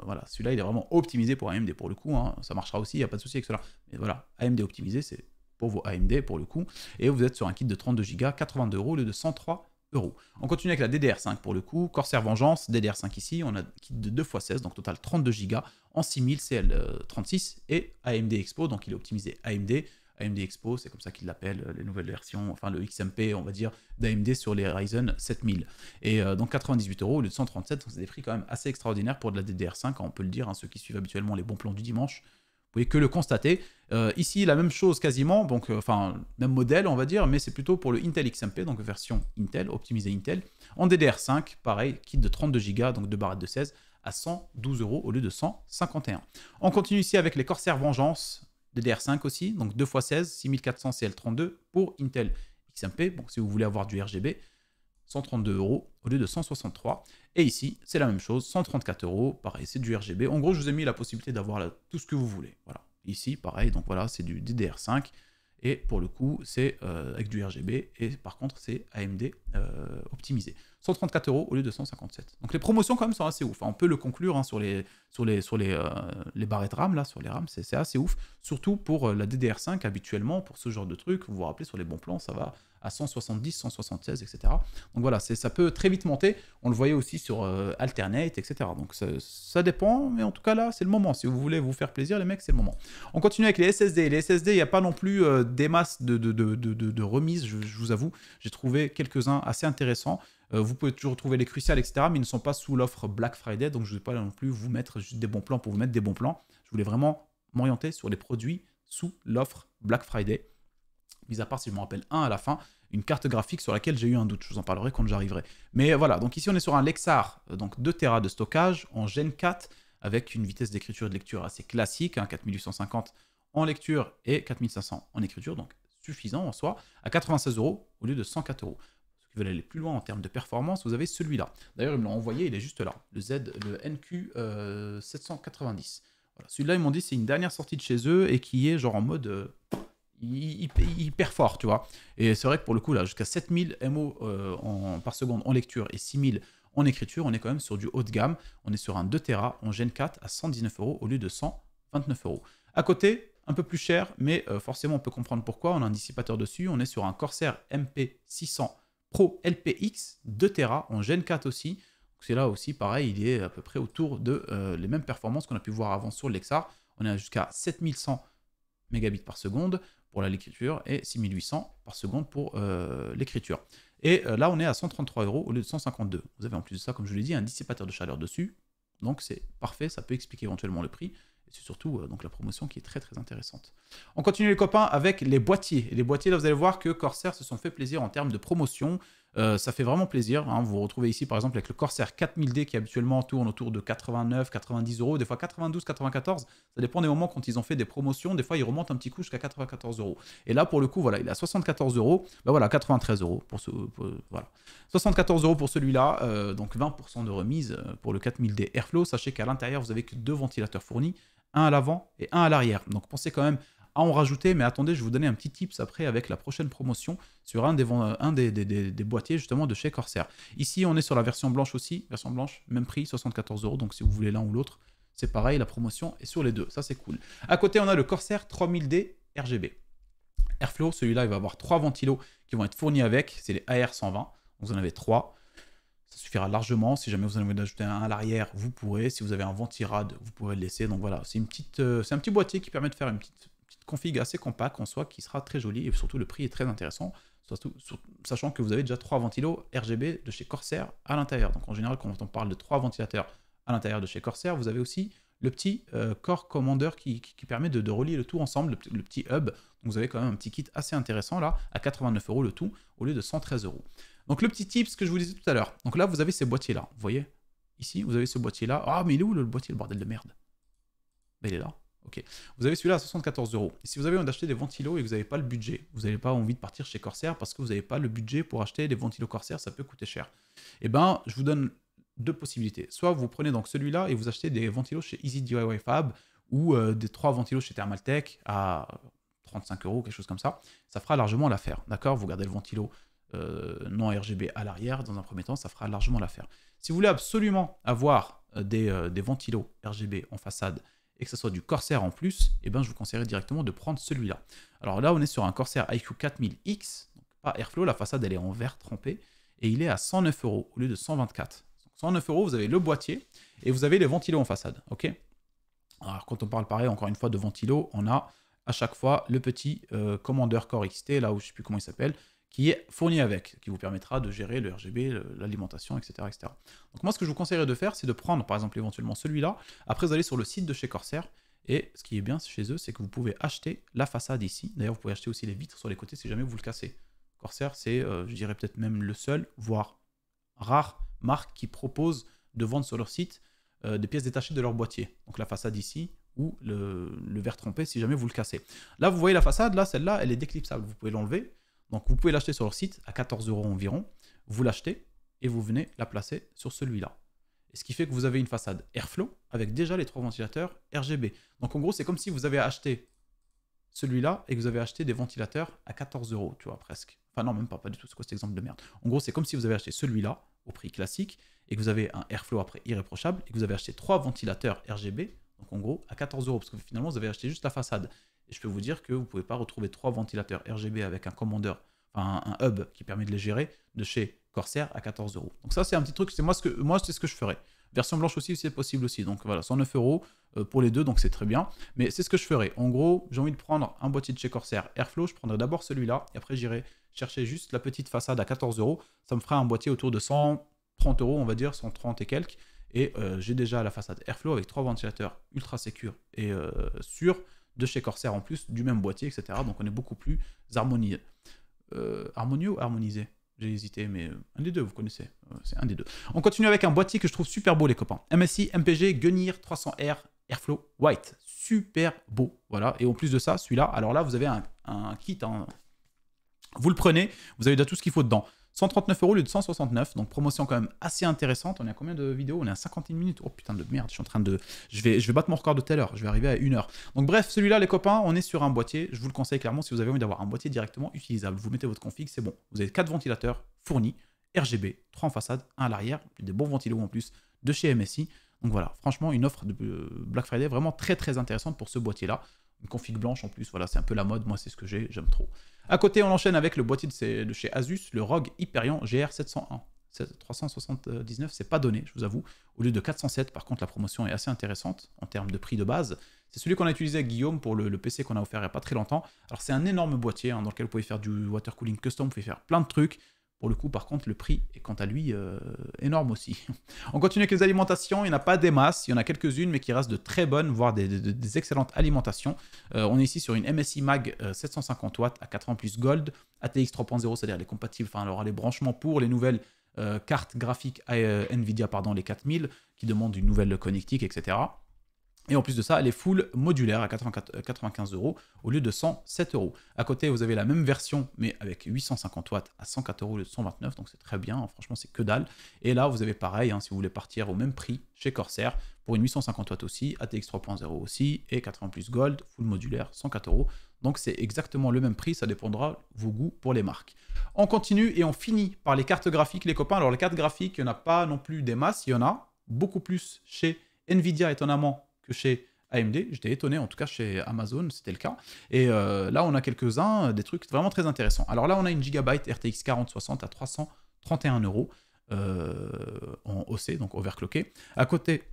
Voilà, celui-là, il est vraiment optimisé pour AMD pour le coup. Hein. Ça marchera aussi, il n'y a pas de souci avec cela. Mais voilà, AMD optimisé, c'est pour vos AMD pour le coup. Et vous êtes sur un kit de 32 Go, 82 € au lieu de 103 €. On continue avec la DDR5 pour le coup. Corsair Vengeance, DDR5 ici. On a un kit de 2x16, donc total 32 Go en 6000 CL36 et AMD Expo, donc il est optimisé AMD. AMD Expo, c'est comme ça qu'ils l'appellent, les nouvelles versions, enfin le XMP, on va dire, d'AMD sur les Ryzen 7000. Et donc 98 € au lieu de 137, donc c'est des prix quand même assez extraordinaires pour de la DDR5, on peut le dire, hein, ceux qui suivent habituellement les bons plans du dimanche, vous pouvez que le constater. Ici, la même chose quasiment, donc enfin, même modèle, on va dire, mais c'est plutôt pour le Intel XMP, donc version Intel, optimisée Intel. En DDR5, pareil, kit de 32 Go, donc 2 barrettes de 16, à 112 € au lieu de 151. On continue ici avec les Corsair Vengeance, DDR5 aussi, donc 2x16, 6400 CL32 pour Intel XMP. Bon, si vous voulez avoir du RGB, 132 € au lieu de 163. Et ici, c'est la même chose, 134 €, pareil, c'est du RGB. En gros, je vous ai mis la possibilité d'avoir tout ce que vous voulez. Voilà. Ici, pareil, donc voilà, c'est du DDR5. Et pour le coup, c'est avec du RGB. Et par contre, c'est AMD optimisé. 134 € au lieu de 157. Donc les promotions quand même sont assez ouf. On peut le conclure hein, sur les barrettes RAM, là, sur les RAM, c'est assez ouf. Surtout pour la DDR5, habituellement, pour ce genre de truc, vous vous rappelez, sur les bons plans, ça va à 170, 176, etc. Donc voilà, ça peut très vite monter. On le voyait aussi sur Alternate, etc. Donc ça dépend, mais en tout cas là, c'est le moment. Si vous voulez vous faire plaisir, les mecs, c'est le moment. On continue avec les SSD. Les SSD, il n'y a pas non plus des masses de remises, je vous avoue. J'ai trouvé quelques-uns assez intéressants. Vous pouvez toujours trouver les cruciales, etc. Mais ils ne sont pas sous l'offre Black Friday. Donc je ne vais pas non plus vous mettre juste des bons plans pour vous mettre des bons plans. Je voulais vraiment m'orienter sur les produits sous l'offre Black Friday. Mis à part si je me rappelle un à la fin, une carte graphique sur laquelle j'ai eu un doute. Je vous en parlerai quand j'arriverai. Mais voilà, donc ici on est sur un Lexar, donc 2 Tera de stockage en Gen 4 avec une vitesse d'écriture et de lecture assez classique, hein, 4850 en lecture et 4500 en écriture, donc suffisant en soi, à 96 € au lieu de 104 €. Ceux qui veulent aller plus loin en termes de performance, vous avez celui-là. D'ailleurs, ils me l'ont envoyé, il est juste là, le NQ 790. Voilà. Celui-là, ils m'ont dit c'est une dernière sortie de chez eux et qui est genre en mode... hyper fort, tu vois. Et c'est vrai que pour le coup, là, jusqu'à 7000 MO par seconde en lecture et 6000 en écriture, on est quand même sur du haut de gamme. On est sur un 2 Tera en Gen 4 à 119 € au lieu de 129 €. À côté, un peu plus cher, mais forcément, on peut comprendre pourquoi. On a un dissipateur dessus. On est sur un Corsair MP600 Pro LPX 2 Tera en Gen 4 aussi. C'est là aussi, pareil, il est à peu près autour de les mêmes performances qu'on a pu voir avant sur le Lexar. On est jusqu'à 7100 mégabits par seconde pour l'écriture et 6800 par seconde pour l'écriture. Et là, on est à 133 € au lieu de 152. Vous avez en plus de ça, comme je l'ai dit, un dissipateur de chaleur dessus. Donc c'est parfait, ça peut expliquer éventuellement le prix. Et c'est surtout donc la promotion qui est très très intéressante. On continue les copains avec les boîtiers. Et les boîtiers, là vous allez voir que Corsair se sont fait plaisir en termes de promotion. Ça fait vraiment plaisir. Hein. Vous vous retrouvez ici par exemple avec le Corsair 4000D qui habituellement tourne autour de 89, 90 €, des fois 92, 94. Ça dépend des moments quand ils ont fait des promotions. Des fois ils remontent un petit coup jusqu'à 94 €. Et là pour le coup, voilà, il est à 74 €. Ben voilà, 93 € pour ce. Voilà. 74 € pour celui-là. Donc 20% de remise pour le 4000D Airflow. Sachez qu'à l'intérieur, vous n'avez que 2 ventilateurs fournis, un à l'avant et un à l'arrière. Donc pensez quand même à en rajouter, mais attendez, je vais vous donner un petit tips après avec la prochaine promotion sur un des boîtiers justement de chez Corsair. Ici, on est sur la version blanche aussi, version blanche, même prix, 74 €, donc si vous voulez l'un ou l'autre, c'est pareil, la promotion est sur les deux, ça c'est cool. À côté, on a le Corsair 3000D RGB. Airflow, celui-là, il va avoir 3 ventilos qui vont être fournis avec, c'est les AR120, vous en avez 3. Ça suffira largement. Si jamais vous en avez ajouter un à l'arrière, vous pourrez. Si vous avez un ventirad, vous pourrez le laisser. Donc voilà, c'est un petit boîtier qui permet de faire une petite config assez compacte en soi, qui sera très jolie. Et surtout, le prix est très intéressant, sachant que vous avez déjà 3 ventilos RGB de chez Corsair à l'intérieur. Donc en général, quand on parle de 3 ventilateurs à l'intérieur de chez Corsair, vous avez aussi le petit Core Commander qui permet de relier le tout ensemble, le petit hub. Donc vous avez quand même un petit kit assez intéressant là, à 89 € le tout, au lieu de 113 €. Donc le petit tip, ce que je vous disais tout à l'heure. Donc là, vous avez ces boîtiers-là. Vous voyez? Ici, vous avez ce boîtier-là. Ah, mais il est où le boîtier, le bordel de merde? Ben, il est là. Ok. Vous avez celui-là à 74 €. Et si vous avez envie d'acheter des ventilos et que vous n'avez pas le budget, vous n'avez pas envie de partir chez Corsair parce que vous n'avez pas le budget pour acheter des ventilos Corsair, ça peut coûter cher. Eh ben, je vous donne 2 possibilités. Soit vous prenez donc celui-là et vous achetez des ventilos chez Easy DIY Fab ou des 3 ventilos chez Thermaltech à 35 €, quelque chose comme ça. Ça fera largement l'affaire. D'accord? Vous gardez le ventilo non RGB à l'arrière, dans un premier temps, ça fera largement l'affaire. Si vous voulez absolument avoir des ventilos RGB en façade et que ce soit du Corsair en plus, eh ben, je vous conseillerais directement de prendre celui-là. Alors là, on est sur un Corsair iQ 4000X, donc pas Airflow, la façade elle est en verre trempé, et il est à 109 € au lieu de 124. Donc 109 €, vous avez le boîtier et vous avez les ventilos en façade, ok? Alors quand on parle pareil, encore une fois, de ventilo, on a à chaque fois le petit commandeur Core XT, là où je ne sais plus comment il s'appelle, qui est fourni avec, qui vous permettra de gérer le RGB, l'alimentation, etc., etc. Donc moi, ce que je vous conseillerais de faire, c'est de prendre, par exemple, éventuellement celui-là. Après, vous allez sur le site de chez Corsair, et ce qui est bien chez eux, c'est que vous pouvez acheter la façade ici. D'ailleurs, vous pouvez acheter aussi les vitres sur les côtés si jamais vous le cassez. Corsair, c'est, je dirais peut-être même le seul, voire rare marque qui propose de vendre sur leur site des pièces détachées de leur boîtier. Donc la façade ici, ou le verre trempé si jamais vous le cassez. Là, vous voyez la façade, là, celle-là, elle est déclipsable. Vous pouvez l'enlever. Donc vous pouvez l'acheter sur leur site à 14 € environ. Vous l'achetez et vous venez la placer sur celui-là. Et ce qui fait que vous avez une façade Airflow avec déjà les 3 ventilateurs RGB. Donc en gros, c'est comme si vous avez acheté celui-là et que vous avez acheté des ventilateurs à 14 €, tu vois, presque. Enfin non, même pas du tout, c'est quoi cet exemple de merde. En gros, c'est comme si vous avez acheté celui-là au prix classique et que vous avez un Airflow après irréprochable et que vous avez acheté 3 ventilateurs RGB, donc en gros à 14 €, parce que finalement vous avez acheté juste la façade. Et je peux vous dire que vous ne pouvez pas retrouver 3 ventilateurs RGB avec un commandeur, enfin un hub qui permet de les gérer de chez Corsair à 14 €. Donc ça c'est un petit truc, c'est moi c'est ce que je ferais. Version blanche aussi c'est possible aussi, donc voilà, 109 € pour les deux, donc c'est très bien. Mais c'est ce que je ferais. En gros, j'ai envie de prendre un boîtier de chez Corsair Airflow, je prendrai d'abord celui-là, et après j'irai chercher juste la petite façade à 14 €. Ça me fera un boîtier autour de 130 €, on va dire, 130 et quelques. Et j'ai déjà la façade Airflow avec 3 ventilateurs ultra sécures et sûrs de chez Corsair en plus, du même boîtier, etc. Donc on est beaucoup plus harmonieux. Harmonieux ou harmonisé? J'ai hésité, mais un des deux, vous connaissez. C'est un des deux. On continue avec un boîtier que je trouve super beau, les copains. MSI MPG Gunnir 300R Airflow White. Super beau. Voilà. Et en plus de ça, celui-là, alors là, vous avez un kit. Hein. Vous le prenez, vous avez déjà tout ce qu'il faut dedans. 139 € au lieu de 169, donc promotion quand même assez intéressante. On est à combien de vidéos? On est à 51 minutes. Oh putain de merde, je suis en train de... Je vais battre mon record de telle heure, je vais arriver à 1 heure. Donc bref, celui-là les copains, on est sur un boîtier. Je vous le conseille clairement si vous avez envie d'avoir un boîtier directement utilisable. Vous mettez votre config, c'est bon. Vous avez 4 ventilateurs fournis, RGB, 3 en façade, 1 à l'arrière, des bons ventilos en plus de chez MSI. Donc voilà, franchement une offre de Black Friday vraiment très très intéressante pour ce boîtier-là. Une config blanche en plus, voilà, c'est un peu la mode, moi c'est ce que j'ai, j'aime trop. À côté, on enchaîne avec le boîtier de chez Asus, le ROG Hyperion GR701. 379, c'est pas donné, je vous avoue. Au lieu de 407, par contre, la promotion est assez intéressante en termes de prix de base. C'est celui qu'on a utilisé avec Guillaume pour le PC qu'on a offert il n'y a pas très longtemps. Alors, c'est un énorme boîtier hein, dans lequel vous pouvez faire du water cooling custom, vous pouvez faire plein de trucs. Pour le coup, par contre, le prix est quant à lui énorme aussi. On continue avec les alimentations. Il n'y en a pas des masses, il y en a quelques-unes, mais qui restent de très bonnes, voire des excellentes alimentations. On est ici sur une MSI Mag 750 watts à 80 plus Gold, ATX 3.0, c'est-à-dire les compatibles, enfin, alors les branchements pour les nouvelles cartes graphiques NVIDIA, pardon, les 4000, qui demandent une nouvelle connectique, etc. Et en plus de ça, elle est full modulaire à 95 € au lieu de 107 €. À côté, vous avez la même version, mais avec 850 watts à 104 € au lieu de 129, donc c'est très bien, hein, franchement c'est que dalle. Et là, vous avez pareil, hein, si vous voulez partir au même prix chez Corsair, pour une 850 watts aussi, ATX 3.0 aussi, et 80 plus Gold, full modulaire, 104 €. Donc c'est exactement le même prix, ça dépendra vos goûts pour les marques. On continue et on finit par les cartes graphiques, les copains. Alors les cartes graphiques, il n'y en a pas non plus des masses, il y en a beaucoup plus chez NVIDIA étonnamment que chez AMD. J'étais étonné, en tout cas chez Amazon, c'était le cas. Et là, on a quelques-uns, des trucs vraiment très intéressants. Alors là, on a une Gigabyte RTX 4060 à 331 € en OC, donc overclocké. À côté,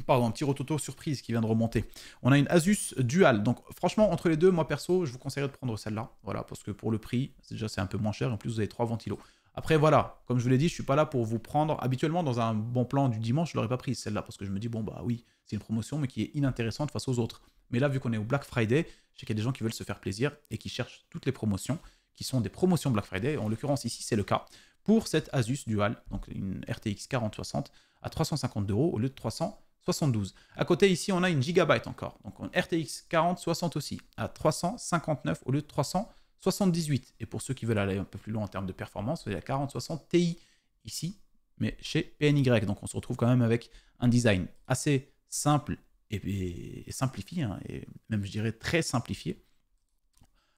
pardon, un petit rototo surprise qui vient de remonter. On a une Asus Dual. Donc franchement, entre les deux, moi perso, je vous conseillerais de prendre celle-là. Voilà, parce que pour le prix, déjà c'est un peu moins cher. En plus, vous avez 3 ventilos. Après, voilà, comme je vous l'ai dit, je ne suis pas là pour vous prendre. Habituellement, dans un bon plan du dimanche, je ne l'aurais pas prise, celle-là, parce que je me dis, bon, bah oui, c'est une promotion, mais qui est inintéressante face aux autres. Mais là, vu qu'on est au Black Friday, je sais qu'il y a des gens qui veulent se faire plaisir et qui cherchent toutes les promotions, qui sont des promotions Black Friday. En l'occurrence, ici, c'est le cas pour cette Asus Dual, donc une RTX 4060 à 352 € au lieu de 372. À côté, ici, on a une Gigabyte encore. Donc, une RTX 4060 aussi, à 359 au lieu de 378. Et pour ceux qui veulent aller un peu plus loin en termes de performance, vous avez la 4060 Ti ici, mais chez PNY. Donc on se retrouve quand même avec un design assez simple et simplifié, hein, et même je dirais très simplifié.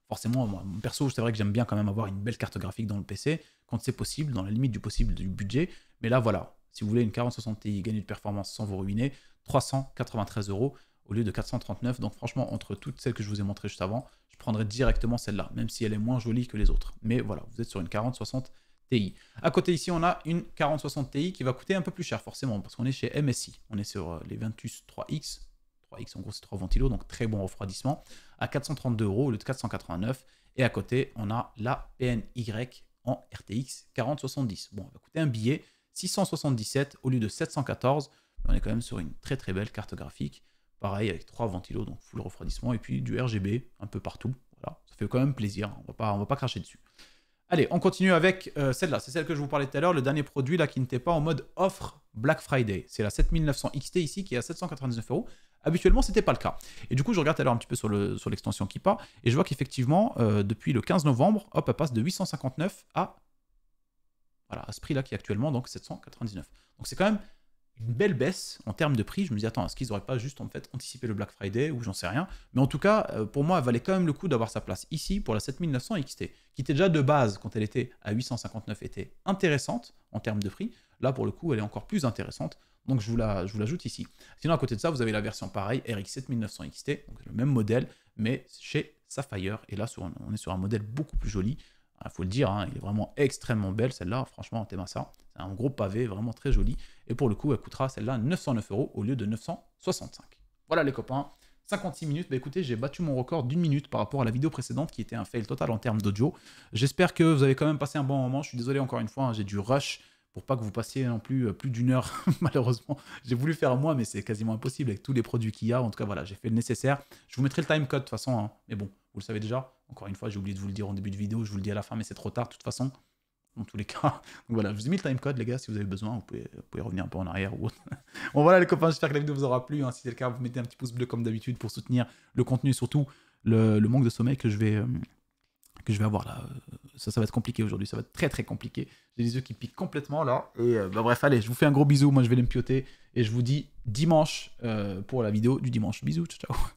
Forcément, moi, perso, c'est vrai que j'aime bien quand même avoir une belle carte graphique dans le PC, quand c'est possible, dans la limite du possible du budget. Mais là, voilà, si vous voulez une 4060 Ti gagnée de performance sans vous ruiner, 393 € au lieu de 439. Donc franchement, entre toutes celles que je vous ai montrées juste avant, je prendrais directement celle-là, même si elle est moins jolie que les autres. Mais voilà, vous êtes sur une 4060 Ti. À côté ici, on a une 4060 Ti qui va coûter un peu plus cher forcément, parce qu'on est chez MSI. On est sur les Ventus 3X. 3X, en gros, c'est 3 ventilos, donc très bon refroidissement, à 432 € au lieu de 489. Et à côté, on a la PNY en RTX 4070. Bon, elle va coûter un billet, 677 au lieu de 714. Mais on est quand même sur une très très belle carte graphique. Pareil, avec 3 ventilos, donc full refroidissement, et puis du RGB un peu partout. Voilà, ça fait quand même plaisir, on va pas cracher dessus. Allez, on continue avec celle-là. C'est celle que je vous parlais tout à l'heure, le dernier produit là qui n'était pas en mode offre Black Friday. C'est la 7900 XT ici qui est à 799 €. Habituellement, ce n'était pas le cas. Et du coup, je regarde tout à l'heure un petit peu sur l'extension Keepa et je vois qu'effectivement, depuis le 15 novembre, hop, elle passe de 859 à, voilà, à ce prix-là qui est actuellement donc 799. Donc c'est quand même une belle baisse en termes de prix. Je me dis, attends, est-ce qu'ils n'auraient pas juste en fait anticipé le Black Friday ou j'en sais rien. Mais en tout cas, pour moi, elle valait quand même le coup d'avoir sa place ici pour la 7900 XT, qui était déjà de base, quand elle était à 859, était intéressante en termes de prix. Là, pour le coup, elle est encore plus intéressante. Donc, je vous l'ajoute ici. Sinon, à côté de ça, vous avez la version pareille, RX 7900 XT, donc le même modèle, mais chez Sapphire. Et là, on est sur un modèle beaucoup plus joli. Il faut le dire, hein, il est vraiment extrêmement belle celle-là, franchement, t'aimes ça. C'est un gros pavé, vraiment très joli. Et pour le coup, elle coûtera celle-là 909 € au lieu de 965. Voilà les copains, 56 minutes. Bah écoutez, j'ai battu mon record d'1 minute par rapport à la vidéo précédente qui était un fail total en termes d'audio. J'espère que vous avez quand même passé un bon moment. Je suis désolé encore une fois, hein, j'ai dû rush pour pas que vous passiez non plus d'une heure, malheureusement. J'ai voulu faire moi, mais c'est quasiment impossible avec tous les produits qu'il y a. En tout cas, voilà, j'ai fait le nécessaire. Je vous mettrai le timecode de toute façon, hein. Mais bon, vous le savez déjà. Encore une fois, j'ai oublié de vous le dire en début de vidéo, je vous le dis à la fin, mais c'est trop tard de toute façon, dans tous les cas. Donc voilà, je vous ai mis le timecode, les gars, si vous avez besoin, vous pouvez revenir un peu en arrière ou autre. Bon voilà les copains, j'espère que la vidéo vous aura plu, hein. Si c'est le cas, vous mettez un petit pouce bleu comme d'habitude pour soutenir le contenu, surtout le manque de sommeil que je vais avoir là. Ça va être compliqué aujourd'hui, ça va être très très compliqué. J'ai les yeux qui piquent complètement là. Et bah bref, allez, je vous fais un gros bisou, moi je vais les me pioter, et je vous dis dimanche pour la vidéo du dimanche. Bisous, ciao ciao.